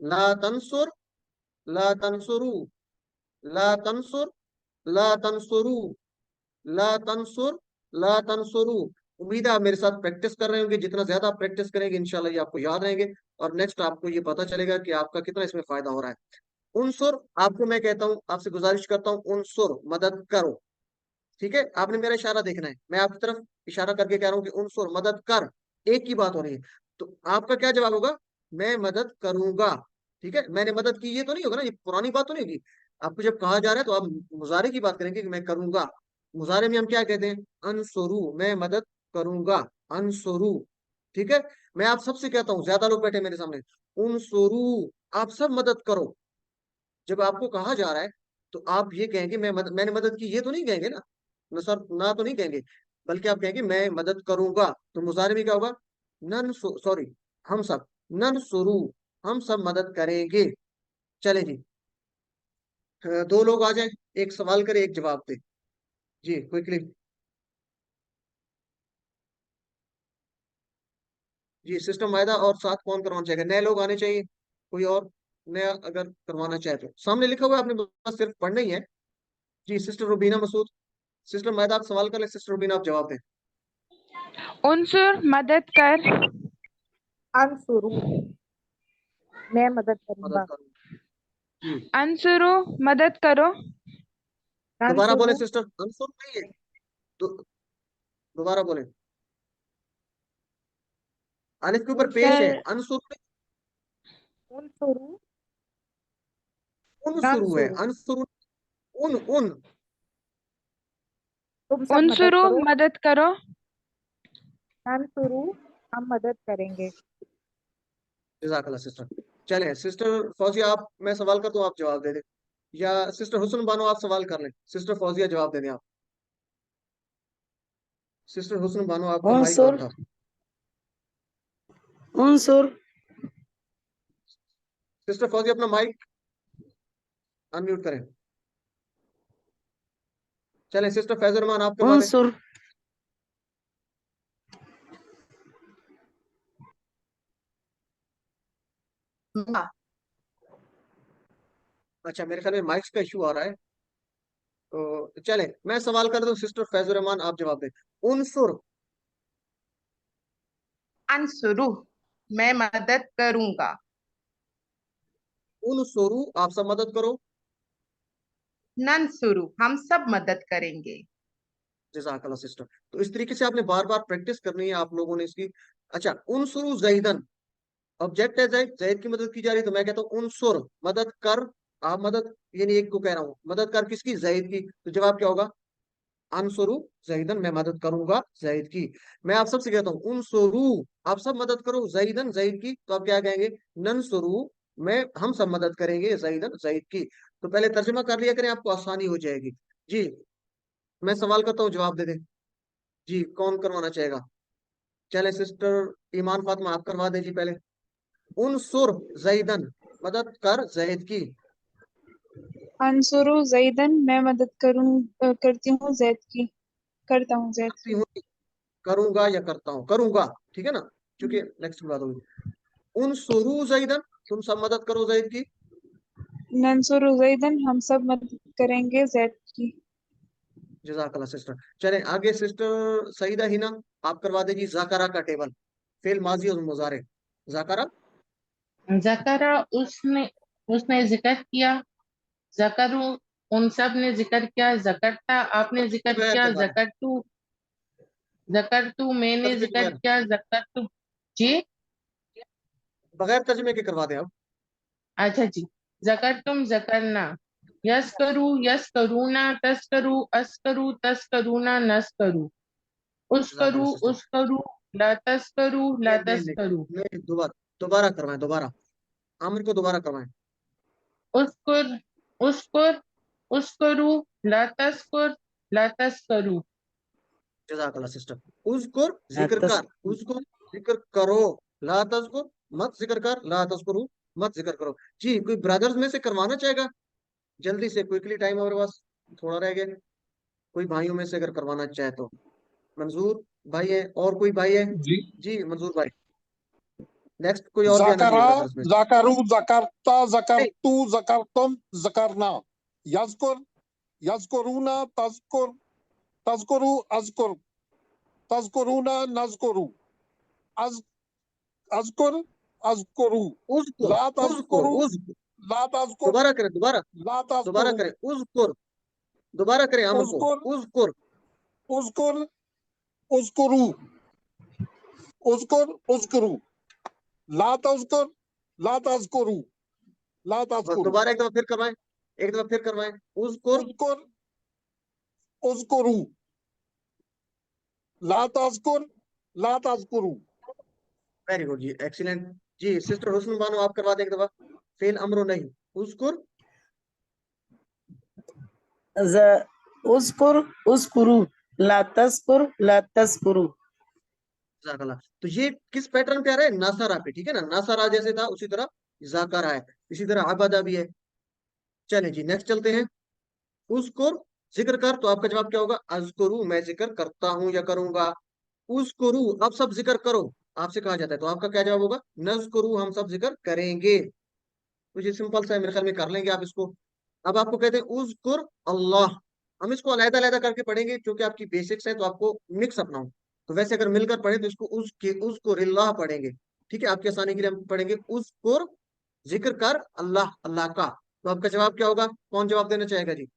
Speaker 1: ला तंसुर ला तंसुरु, ला तंसुर ला तंसुरु, ला तंसुर ला तंसुरु। उम्मीद है आप मेरे साथ प्रैक्टिस कर रहे होंगे, जितना ज्यादा आप प्रैक्टिस करेंगे इंशाल्लाह ये आपको याद रहेंगे, और नेक्स्ट आपको ये पता चलेगा कि आपका कितना इसमें फायदा हो रहा है। उनसुर आपको मैं कहता हूँ, आपसे गुजारिश करता हूँ, उनसुर मदद करो। ठीक है, आपने मेरा इशारा देखना है, मैं आपकी तरफ इशारा करके कह रहा हूँ कि उनसुर मदद कर, एक की बात हो रही है। तो आपका क्या जवाब होगा? मैं मदद करूंगा। ठीक है, मैंने मदद की ये तो नहीं होगा ना, ये पुरानी बात तो नहीं होगी। आपको जब कहा जा रहा है तो आप मुजारे की बात करेंगे कि मैं करूंगा। मुजारे में हम क्या कहते हैं? अनसुरु, मैं मदद करूंगा, अनसुरु। ठीक है, मैं आप सबसे कहता हूँ, ज्यादा लोग बैठे मेरे सामने, उनसुरु, आप सब मदद करो। जब आपको कहा जा रहा है तो आप ये कहेंगे मैंने मदद की, ये तो नहीं कहेंगे ना, न सर ना तो नहीं कहेंगे, बल्कि आप कहेंगे मैं मदद करूंगा। तो मुजारे में क्या होगा? नन सॉरी, हम सब, नन सुरू, हम सब मदद करेंगे। चले जी, 2 लोग आ जाए, एक सवाल करे एक जवाब दे जी, क्विकली जी। सिस्टम वायदा और साथ कौन करवाना चाहेगा? नए लोग आने चाहिए, कोई और नया अगर करवाना चाहे तो सामने लिखा हुआ है, आपने बस सिर्फ पढ़ना ही है जी। सिस्टर रुबीना मसूद, सिस्टर मायदा आप सवाल कर ले, सिस्टर रुबीना आप जवाब दें।
Speaker 6: उनसुर मदद कर,
Speaker 2: अंसुरु मैं मदद
Speaker 1: मदद
Speaker 2: करूंगा,
Speaker 1: करूं जी।
Speaker 6: अंसुरु मदद करो,
Speaker 1: दोबारा बोले
Speaker 2: अंसुरु
Speaker 1: सिस्टर, आंसर नहीं है, दो, दोबारा बोले, अलिफ के ऊपर पेश है,
Speaker 7: सर
Speaker 1: अनसुर
Speaker 2: उनसुरु
Speaker 1: उन शुरू है,
Speaker 2: नानसुरु,
Speaker 1: अनसुर उन उन।
Speaker 2: तुम सब मदद
Speaker 6: उनसुरु
Speaker 2: करो,
Speaker 6: मदद करो,
Speaker 2: नानसुरु हम मदद करेंगे।
Speaker 1: जज़ाकल्लाह सिस्टर। चले सिस्टर फौजिया, आप, मैं सवाल कर दूं आप जवाब दे दें, या सिस्टर हुस्न बानो आप सवाल कर लें, सिस्टर फौजिया जवाब दे दें आप। सिस्टर हुस्न बानो आपका माइक
Speaker 5: उनसुर
Speaker 1: बंद था।
Speaker 5: उनसुर
Speaker 1: सिस्टर फौजिया अपना माइक अनम्यूट करें। चलें सिस्टर फैजल रहमान आप करवा दें।
Speaker 5: उनसुर
Speaker 1: अच्छा, मेरे ख्याल में माइक्स का इशू आ रहा है, तो चले मैं सवाल कर दूं, सिस्टर फैजुर रहमान आप जवाब दें। उनसुर,
Speaker 8: अंसुरु, मैं मदद करूंगा।
Speaker 1: उनसुरु आप सब मदद करो।
Speaker 8: नंसुरु, हम सब मदद करेंगे।
Speaker 1: जज़ाकल्लाह सिस्टर। तो इस तरीके से आपने बार बार प्रैक्टिस करनी है आप लोगों ने इसकी। अच्छा, उनसुरु जैदन, ऑब्जेक्ट है जैद, जैद की मदद की जा रही है, तो मैं कहता हूँ उनसुर मदद कर, आप मदद, यानी एक को कह रहा हूँ मदद कर किसकी, जैद की, तो जवाब क्या होगा, अनसुरु जैदन, मैं मदद करूंगा जैद की। मैं आप सबसे कहता हूँ उनसुरु, आप सब मदद करो जैदन, जैद की, तो आप क्या कहेंगे, ननसुरु, मैं हम सब मदद करेंगे जैदन, जैद की। तो पहले तर्जुमा कर लिया करें, आपको आसानी हो जाएगी। जी, मैं सवाल करता हूँ, जवाब दे दें। जी, कौन करवाना चाहेगा? चले सिस्टर ईमान फातिमा आप करवा दे जी पहले। उनसुर जैदन, मदद कर जैद की।
Speaker 6: अंसुरु जैदन, मैं मदद करती हूँ जैद की, करता हूँ जैद
Speaker 1: करती
Speaker 6: की।
Speaker 1: हूँ, करूंगा या करता हूँ, करूंगा, ठीक है ना, क्योंकि नेक्स्ट बात होगी। उनसुरु जैदन, तुम सब मदद करो जैद की।
Speaker 6: नंसुरु जैदन, हम सब मदद करेंगे जैद की।
Speaker 1: जज़ाकल्लाह सिस्टर। चले आगे सिस्टर सईदा हिना आप करवा दीजिए जाकरा का टेबल, फेल माजी और मुजारे। जाकरा,
Speaker 8: जकरा, उसने उसने जिक्र किया। जकरू, उन सब ने जिक्र किया। जकरता, आपने जिक्र
Speaker 1: बगैर
Speaker 8: किया।
Speaker 1: दोबारा,
Speaker 8: जकरतू, मैंने
Speaker 1: तर्जुमे के
Speaker 8: जिक्र
Speaker 1: बगैर,
Speaker 8: किया। जकरतू, जी,
Speaker 1: बगैर तर्जुमे के करवा दें अब।
Speaker 8: अच्छा जी। जकरतुम, जकरना। यस्करू, यस्करूना। तस्करू, अस्करू, तस्करूना। नस्करू,
Speaker 1: जज़ाकल्लाह
Speaker 8: उस्करू,
Speaker 1: सिस्टर।
Speaker 8: उस्करू। ला तस्करू, ला
Speaker 1: नहीं नहीं
Speaker 8: तस्करू।
Speaker 1: नहीं, दोबारा दोबारा करवाएं, दोबारा आमिर को दोबारा करवाएं।
Speaker 8: उस्कुर, उस्कुर, उस्करू। ला तस्कुर, ला तस्करू।
Speaker 1: जज़ाकल्लाह सिस्टर। उज़कुर जिक्र कर, उज़कुर जिक्र करो, ला तज़कुर मत जिक्र कर, ला तज़कुरु मत जिक्र करो। जी, कोई ब्रदर्स में से करवाना चाहेगा? जल्दी से, क्विकली, टाइम हमारे पास थोड़ा रह गया। कोई भाइयों में से अगर करवाना चाहे तो, मंजूर भाई है, और कोई भाई है?
Speaker 4: जी,
Speaker 1: जी मंजूर भाई। नेक्स्ट कोई और भी आना चाहिए
Speaker 4: जाकरा,
Speaker 1: ब्रदर्स में से।
Speaker 4: जाकरू, जकरता,
Speaker 1: नहीं,
Speaker 4: जकरतू, जकरतुम, जकरना। यजकुर, यजकुरूना, तजकुर, तजकुरु, अजकुर, तजकुरूना, नजकुरु, अज, अजकुर, अजकुरु,
Speaker 1: उज़कुर
Speaker 4: ला
Speaker 1: उज़कुर
Speaker 4: तजकुरु,
Speaker 1: उज़कुर,
Speaker 4: ला तजकुर,
Speaker 1: दोबारा करें, दोबारा
Speaker 4: ला
Speaker 1: दोबारा
Speaker 4: तजकुरु,
Speaker 1: करें, उज़कुर, दोबारा करें अमर को,
Speaker 4: उजकुर,
Speaker 1: उज़कुर।
Speaker 4: उजकुर, उजकुरु, उजकुर, उजकुरु, ला तजकुर, ला तजकुरु, ला
Speaker 1: बस
Speaker 4: तजकुरु,
Speaker 1: दोबारा एक दफा फिर करवाएं, एक दफा फिर करवाएं। उज़कुर,
Speaker 4: उजकुर, उजकुरु, ला तजकुर, ला तजकुरु।
Speaker 1: वेरी गुड जी, एक्सीलेंट। जी सिस्टर हुस्न बानो आप करवा दें एक दफा, फेल अमरो नहीं, उज़कुर,
Speaker 9: उस्कुर, उस्कुरु, ला तस्कुर, ला तस्कुरु।
Speaker 1: जाकला। तो ये किस पैटर्न पे आ रहा है, नासारा पे, ठीक है ना, नासारा जैसे था उसी तरह जाकरा है, इसी तरह आबादा भी है। चलें जी नेक्स्ट चलते हैं। उज़कुर जिक्र कर, तो आपका जवाब क्या होगा, अज़कुरु, मैं जिक्र करता हूं या करूंगा। उज़कुरु, अब सब जिक्र करो, आपसे कहा जाता है, तो आपका क्या जवाब होगा, नज़कुरु, हम सब जिक्र करेंगे। तो ये सिंपल सा है, मेरे ख्याल में कर लेंगे आप इसको। अब आपको कहते हैं उज़कुर अल्लाह, हम इसको अलग अलग करके पढ़ेंगे क्योंकि आपकी बेसिक्स है, तो आपको मिक्स अपना हो। तो वैसे अगर मिलकर पढ़े तो इसको उज़कुर अल्लाह पढ़ेंगे, ठीक है, आपकी आसानी के लिए हम पढ़ेंगे उज़कुर, जिक्र कर अल्लाह, अल्लाह का। तो आपका जवाब क्या होगा, कौन जवाब देना चाहेगा जी?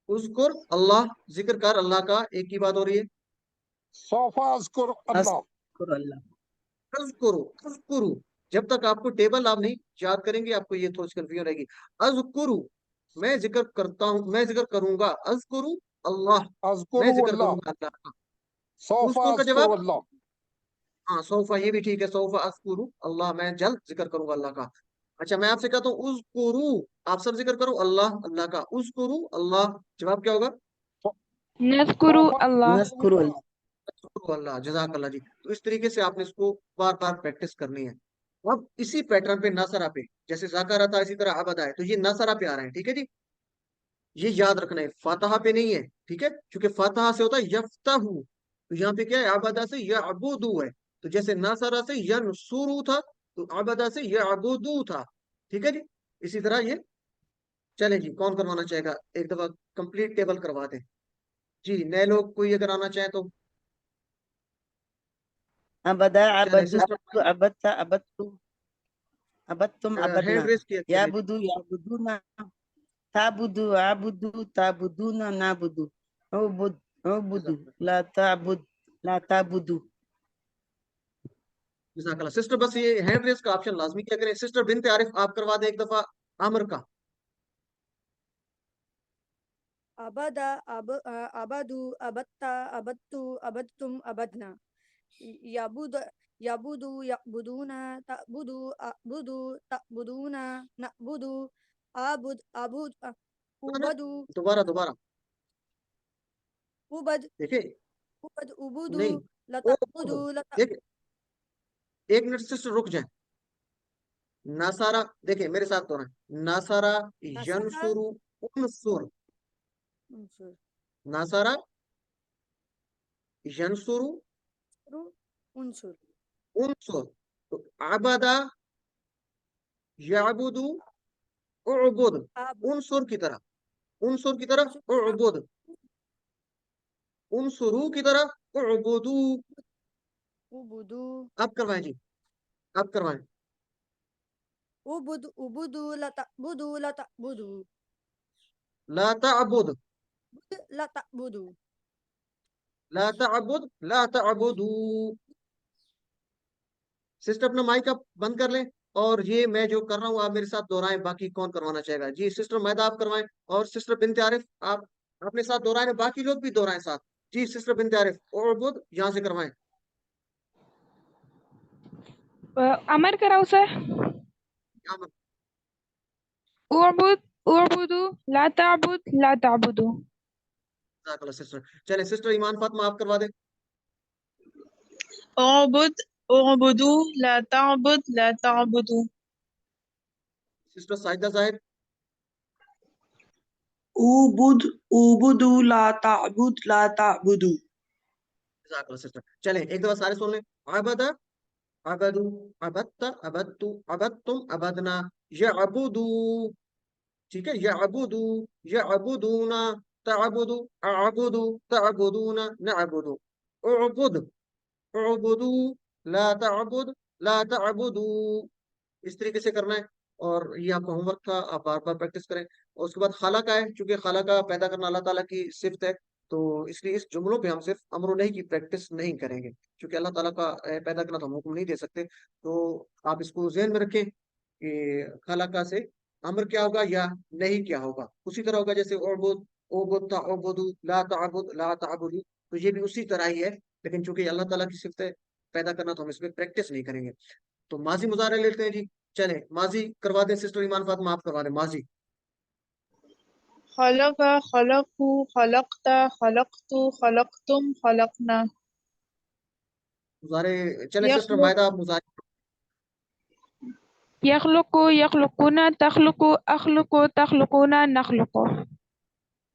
Speaker 1: उज़कुर अल्लाह, जिक्र कर अल्लाह का, एक की बात हो रही है।
Speaker 4: सोफा, अजकुर अल्लाह।
Speaker 9: अस्कुर अल्लाह।
Speaker 1: अज़कुरु, अज़कुरु, जब तक आपको टेबल आप नहीं याद करेंगे, आपको ये थोड़ी सी कंफ्यूजन रहेगी। अज़कुरु, मैं जिक्र करता हूँ, मैं जिक्र करूंगा, अज़कुरु अल्लाह, मैं
Speaker 4: अजकुरु
Speaker 1: जिक्र
Speaker 4: अल्लाह,
Speaker 1: करूंगा अल्लाह का।
Speaker 4: सोफा,
Speaker 1: उज़कुर का
Speaker 4: अजकुरु
Speaker 1: जवाब,
Speaker 4: अल्लाह।
Speaker 1: हाँ सौफा, ये भी ठीक है, सौफा अज़कुरु अल्लाह, मैं जल्द जिक्र करूंगा अल्लाह का। अच्छा, मैं आपसे कहता हूँ उज़कुरु, आप सब जिक्र करो अल्लाह, अल्लाह का, उज़कुरु अल्लाह, जवाब क्या होगा,
Speaker 6: नज़कुरु
Speaker 4: सोफा,
Speaker 6: अल्लाह।
Speaker 9: नज़कुरु अल्लाह।
Speaker 1: अज़कुरु अल्लाह। जज़ाकल्लाह जी। तो इस तरीके से आपने इसको बार बार प्रैक्टिस करनी है। अब इसी पैटर्न पे नसरा पे, जैसे जाकरा था इसी तरह अबदा है, तो ये नसरा पे आ रहे हैं, ठीक है जी, ये याद रखना है, फातहा पे नहीं है, ठीक है, क्योंकि फातहा से होता है यफ्ताहू, तो यहाँ पे क्या है, अबदा से यअबुदु है। तो जैसे नसरा से यनसुरु था, तो आबदा से यअबुदू था। ठीक है जी, इसी तरह ये। चलें जी, कौन करवाना चाहेगा? एक दफा कंप्लीट टेबल करवा दें जी। नए लोग कोई अगर आना चाहे तो
Speaker 9: अबदा
Speaker 1: चलें।
Speaker 9: अबदु
Speaker 1: सिस्टर
Speaker 9: अबदता अबदतु अबदतुम अबदना
Speaker 1: हैंड रेस किया करें।
Speaker 9: याबुदु याबुदुना ताबुदु आबुदु ताबुदुना नाबुदु उबुद उबुदु ला ताबुद ला ताबुदु।
Speaker 1: जज़ाकल्लाह। सिस्टर बस ये हैंड रेस का ऑप्शन लाजमी क्या करें। सिस्टर बिनते आरिफ आप करवा दें एक दफा आमिर का।
Speaker 10: अबदा अबदु अबत्ता अबत्तु अबत्तुम अबदना यबुद यबुदु यबुदूना तबुदु अबुदु तबुदूना नबुदु आबुद अबुद उबदु
Speaker 1: दोबारा दोबारा
Speaker 10: उबद
Speaker 1: देखिए।
Speaker 10: उबद उबुदु
Speaker 1: नहीं,
Speaker 10: लतबुदु
Speaker 1: देखिए, एक मिनट सिस्टर रुक जाए। नासारा, देखिए मेरे साथ तो नासारा यनसुरु उनसुर।
Speaker 10: उनसुर
Speaker 1: नासारा यनसुरु
Speaker 10: उनसुर
Speaker 1: उनसुर। तो आबदा याबुदु उबुद। उनसुर की तरह, उनसुर की तरह उबुद, उनसुरु की तरह उबुदू।
Speaker 10: उबुदु
Speaker 1: आप करवाएं जी, आप करवाएं।
Speaker 10: उबुद उबुदु लतबुदु लतबुदु
Speaker 1: ला तअबुद
Speaker 10: लतबुदु
Speaker 1: ला तअबुद ला तअबुदू। सिस्टर अपना माइक आप बंद कर लें, और ये मैं जो कर रहा हूँ आप मेरे साथ दोहराएं। बाकी कौन करवाना चाहेगा? जी सिस्टर मैदा आप करवाएं, और सिस्टर बिनते आरिफ आप अपने साथ दोहराएं, बाकी लोग भी दोहराएं साथ। जी सिस्टर बिनते आरिफ और बुध यहाँ से करवाएं।
Speaker 6: अमर कराओ सर।
Speaker 1: यहाँ
Speaker 6: उअबुद उअबुदु ला ताबुद ला ताबुदु।
Speaker 1: पर सिस्टर। चले सिस्टर ईमान फातिमा आप करवा दें।
Speaker 6: उअबुद उअबुदु ला ताबुद ला ताबुदु।
Speaker 1: सिस्टर साजिदा जाहिद।
Speaker 9: उबुद उबुदु ला ताबुद ला ताबुदु।
Speaker 1: सिस्टर चलें एक दफा सारे सुन लें। अबदा अबदू अबत्ता अबत्तु अबत्तुम अबदना यअबुदू। ठीक है, यअबुदू यअबुदूना तअबुदु अअबुदु तअबुदूना नअबुदु उअबुद उअबुदू ला तअबुद ला तअबुदू। इस तरीके से करना है। और ये आपका होमवर्क था, आप बार बार प्रैक्टिस करें। और उसके बाद खाला का है, क्योंकि खाला का पैदा करना अल्लाह ताला की सिफ्त है, तो इसलिए इस जुमलों पे हम सिर्फ अमर नहीं की प्रैक्टिस नहीं करेंगे, क्योंकि अल्लाह ताला का पैदा करना तो हम हुक्म नहीं दे सकते। तो आप इसको ज़हन में रखें कि खाला का से अमर क्या होगा या नहीं क्या होगा। उसी तरह होगा जैसे उबुद उबुद तअबुदु ला तअबुद ला तअबुदु, तो ये भी उसी तरह ही है। लेकिन चूंकि अल्लाह ताला की सिफ्त है पैदा करना, तो हम इसमें प्रैक्टिस नहीं करेंगे। तो माजी मुजारे लेते हैं जी। चले माजी करवा दें सिस्टर ईमान फातिमा, आप करवा दें माजी।
Speaker 6: खलक खलकु खलकता खलकतु खलकतुम खलकना।
Speaker 1: मुजारे चले सिस्टर
Speaker 6: यखलुक
Speaker 1: मायदा आप मुजारे।
Speaker 6: यखलुकु यखलुकुना तखलुकु अखलुकु तखलुकुना नखलुकु।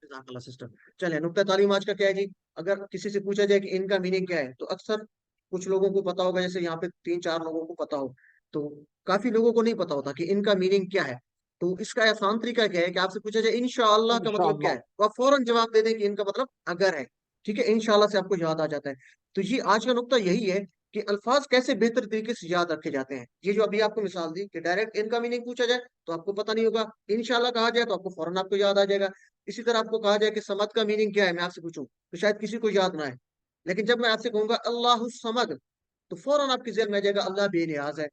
Speaker 1: जज़ाकल्लाह सिस्टर। चले नुक्ता तालीम आज का क्या है जी। अगर किसी से पूछा जाए कि इनका मीनिंग क्या है, तो अक्सर कुछ लोगों को पता होगा, जैसे यहाँ पे 3-4 लोगों को पता हो, तो काफी लोगों को नहीं पता होता कि इनका मीनिंग क्या है। तो इसका आसान तरीका क्या है कि आपसे पूछा जाए इंशाअल्लाह का मतलब क्या
Speaker 4: इंशाअल्लाह।
Speaker 1: है, तो आप फौरन जवाब दे दें कि इनका मतलब अगर है। ठीक है, इंशाअल्लाह से आपको याद आ जाता है। तो ये आज का नुक्ता यही है कि अल्फाज कैसे बेहतर तरीके से याद रखे जाते हैं। ये जो अभी आपको मिसाल दी कि डायरेक्ट इनका मीनिंग पूछा जाए तो आपको पता नहीं होगा, इंशाअल्लाह कहा जाए तो आपको फौरन आपको याद आ जाएगा। इसी तरह आपको कहा जाए कि समद का मीनिंग क्या है, मैं आपसे पूछूं तो शायद किसी को याद ना है। लेकिन जब मैं आपसे कहूंगा अल्लाहु समद, तो फौरन आपके ज़हन में आ जाएगा अल्लाह बेनियाज है।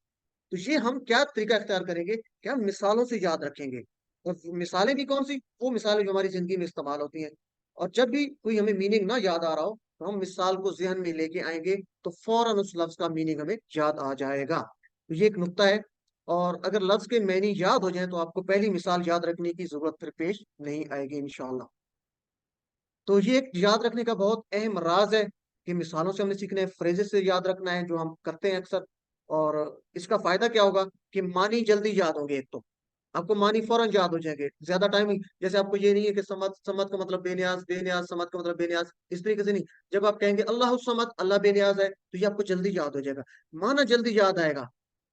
Speaker 1: तो ये हम क्या तरीका इख्तियार करेंगे कि हम मिसालों से याद रखेंगे। और मिसालें भी कौन सी? वो मिसालें जो हमारी जिंदगी में इस्तेमाल होती हैं। और जब भी कोई हमें मीनिंग ना याद आ रहा हो, तो हम मिसाल को जहन में लेके आएंगे, तो फौरन उस लफ्ज का मीनिंग हमें याद आ जाएगा। तो ये एक नुक्ता है। और अगर लफ्ज के मैनी याद हो जाए, तो आपको पहली मिसाल याद रखने की जरूरत फिर पेश नहीं आएगी इंशाअल्लाह। तो ये एक याद रखने का बहुत अहम राज है कि मिसालों से हमने सीखना है, फ्रेजेस से याद रखना है, जो हम करते हैं अक्सर। और इसका फायदा क्या होगा कि मानी जल्दी याद होंगे। एक तो आपको मानी फौरन याद हो जाएंगे, ज्यादा टाइम ही। जैसे आपको ये नहीं है कि समद, समद का मतलब बेनियाज, बेनियाज समद का मतलब बेनियाज, इस तरीके से नहीं। जब आप कहेंगे अल्लाह समद, अल्लाह बेनियाज है, तो ये आपको जल्दी याद हो जाएगा, माना जल्दी याद आएगा।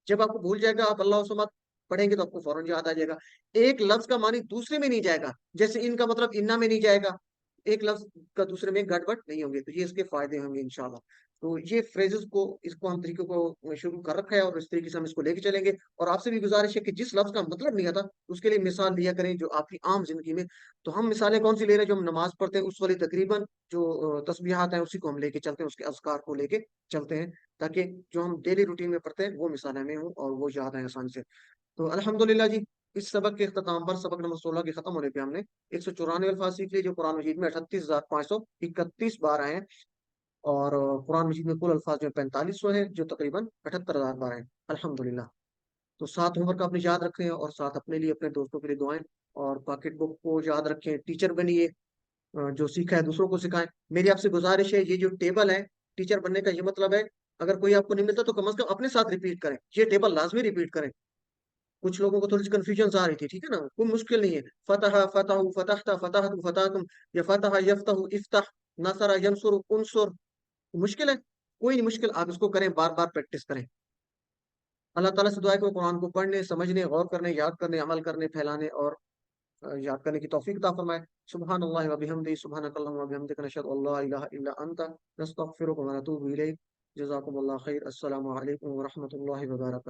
Speaker 1: जब आपको भूल जाएगा, आप अल्लाह समद पढ़ेंगे तो आपको फौरन याद आ जाएगा। एक लफ्ज का मानी दूसरे में नहीं जाएगा, जैसे इनका मतलब इन्ना में नहीं जाएगा, एक लफ्ज का दूसरे में गड़बड़ नहीं होंगे, तो ये इसके फायदे होंगे इंशाल्लाह। तो ये फ्रेजेस को, इसको हम तरीके को शुरू कर रखा है और इस तरीके से हम इसको लेके चलेंगे। और आपसे भी गुजारिश है कि जिस लफ्ज का मतलब नहीं आता उसके लिए मिसाल लिया करें जो आपकी आम जिंदगी में। तो हम मिसालें कौन सी ले रहे हैं? जो हम नमाज पढ़ते हैं उस वाली तकरीबन जो तस्बीहात हैं उसी को हम लेके चलते हैं, उसके अज़कार को लेके चलते हैं, ताकि जो हम डेली रूटीन में पढ़ते हैं वो मिसाल हमें हो और वो याद आए आसानी से। तो अल्हम्दुलिल्लाह जी, इस सबक के अख्ताम पर, सबक नंबर 16 के खत्म होने पे हमने 194 अल्फाज सीख लिए, जो कुरान मजीद में 38,531 बार आए हैं। और कुरान मजीद में कुल अल्फाज जो 4500 है, जो तकरीबन 78,000 बार हैं अल्हम्दुलिल्लाह। तो 7 होमवर्क आपने याद रखे हैं, और 7 अपने लिए, अपने दोस्तों के लिए दुआएं। और पॉकेट बुक को याद रखें, टीचर बनिए, जो सीखा है दूसरों को सिखाएं। मेरी आपसे गुजारिश है, ये जो टेबल है, टीचर बनने का ये मतलब है, अगर कोई आपको नहीं मिलता तो कम से कम अपने साथ रिपीट करें, ये टेबल लाजमी रिपीट करें। कुछ लोगों को थोड़ी सी कंफ्यूजन आ रही थी, ठीक है ना, कोई मुश्किल नहीं है। फतह फतहु फतहता फतहतु फतहतुम, या फतह यफ्तहु इफ्तह, नसरा यंसुरु उनसुर। मुश्किल है? कोई नहीं मुश्किल, आप इसको करें, बार बार प्रैक्टिस करें। अल्लाह ताला से दुआ है कि वो कुरान को पढ़ने, समझने, गौर करने, याद करने, अमल करने, फैलाने और याद करने की तौफीक अता फरमाए। सुभान अल्लाह व बिहम्दिही, सुभानक अल्लाहुम्मा व बिहम्दिका, नशहदु अल्ला इलाहा इल्ला अंता, नस्तगफिरुका व नतूबु इलैक। जज़ाकुमुल्लाहु खैर। अस्सलामु अलैकुम व रहमतुल्लाहि व बरकातहू।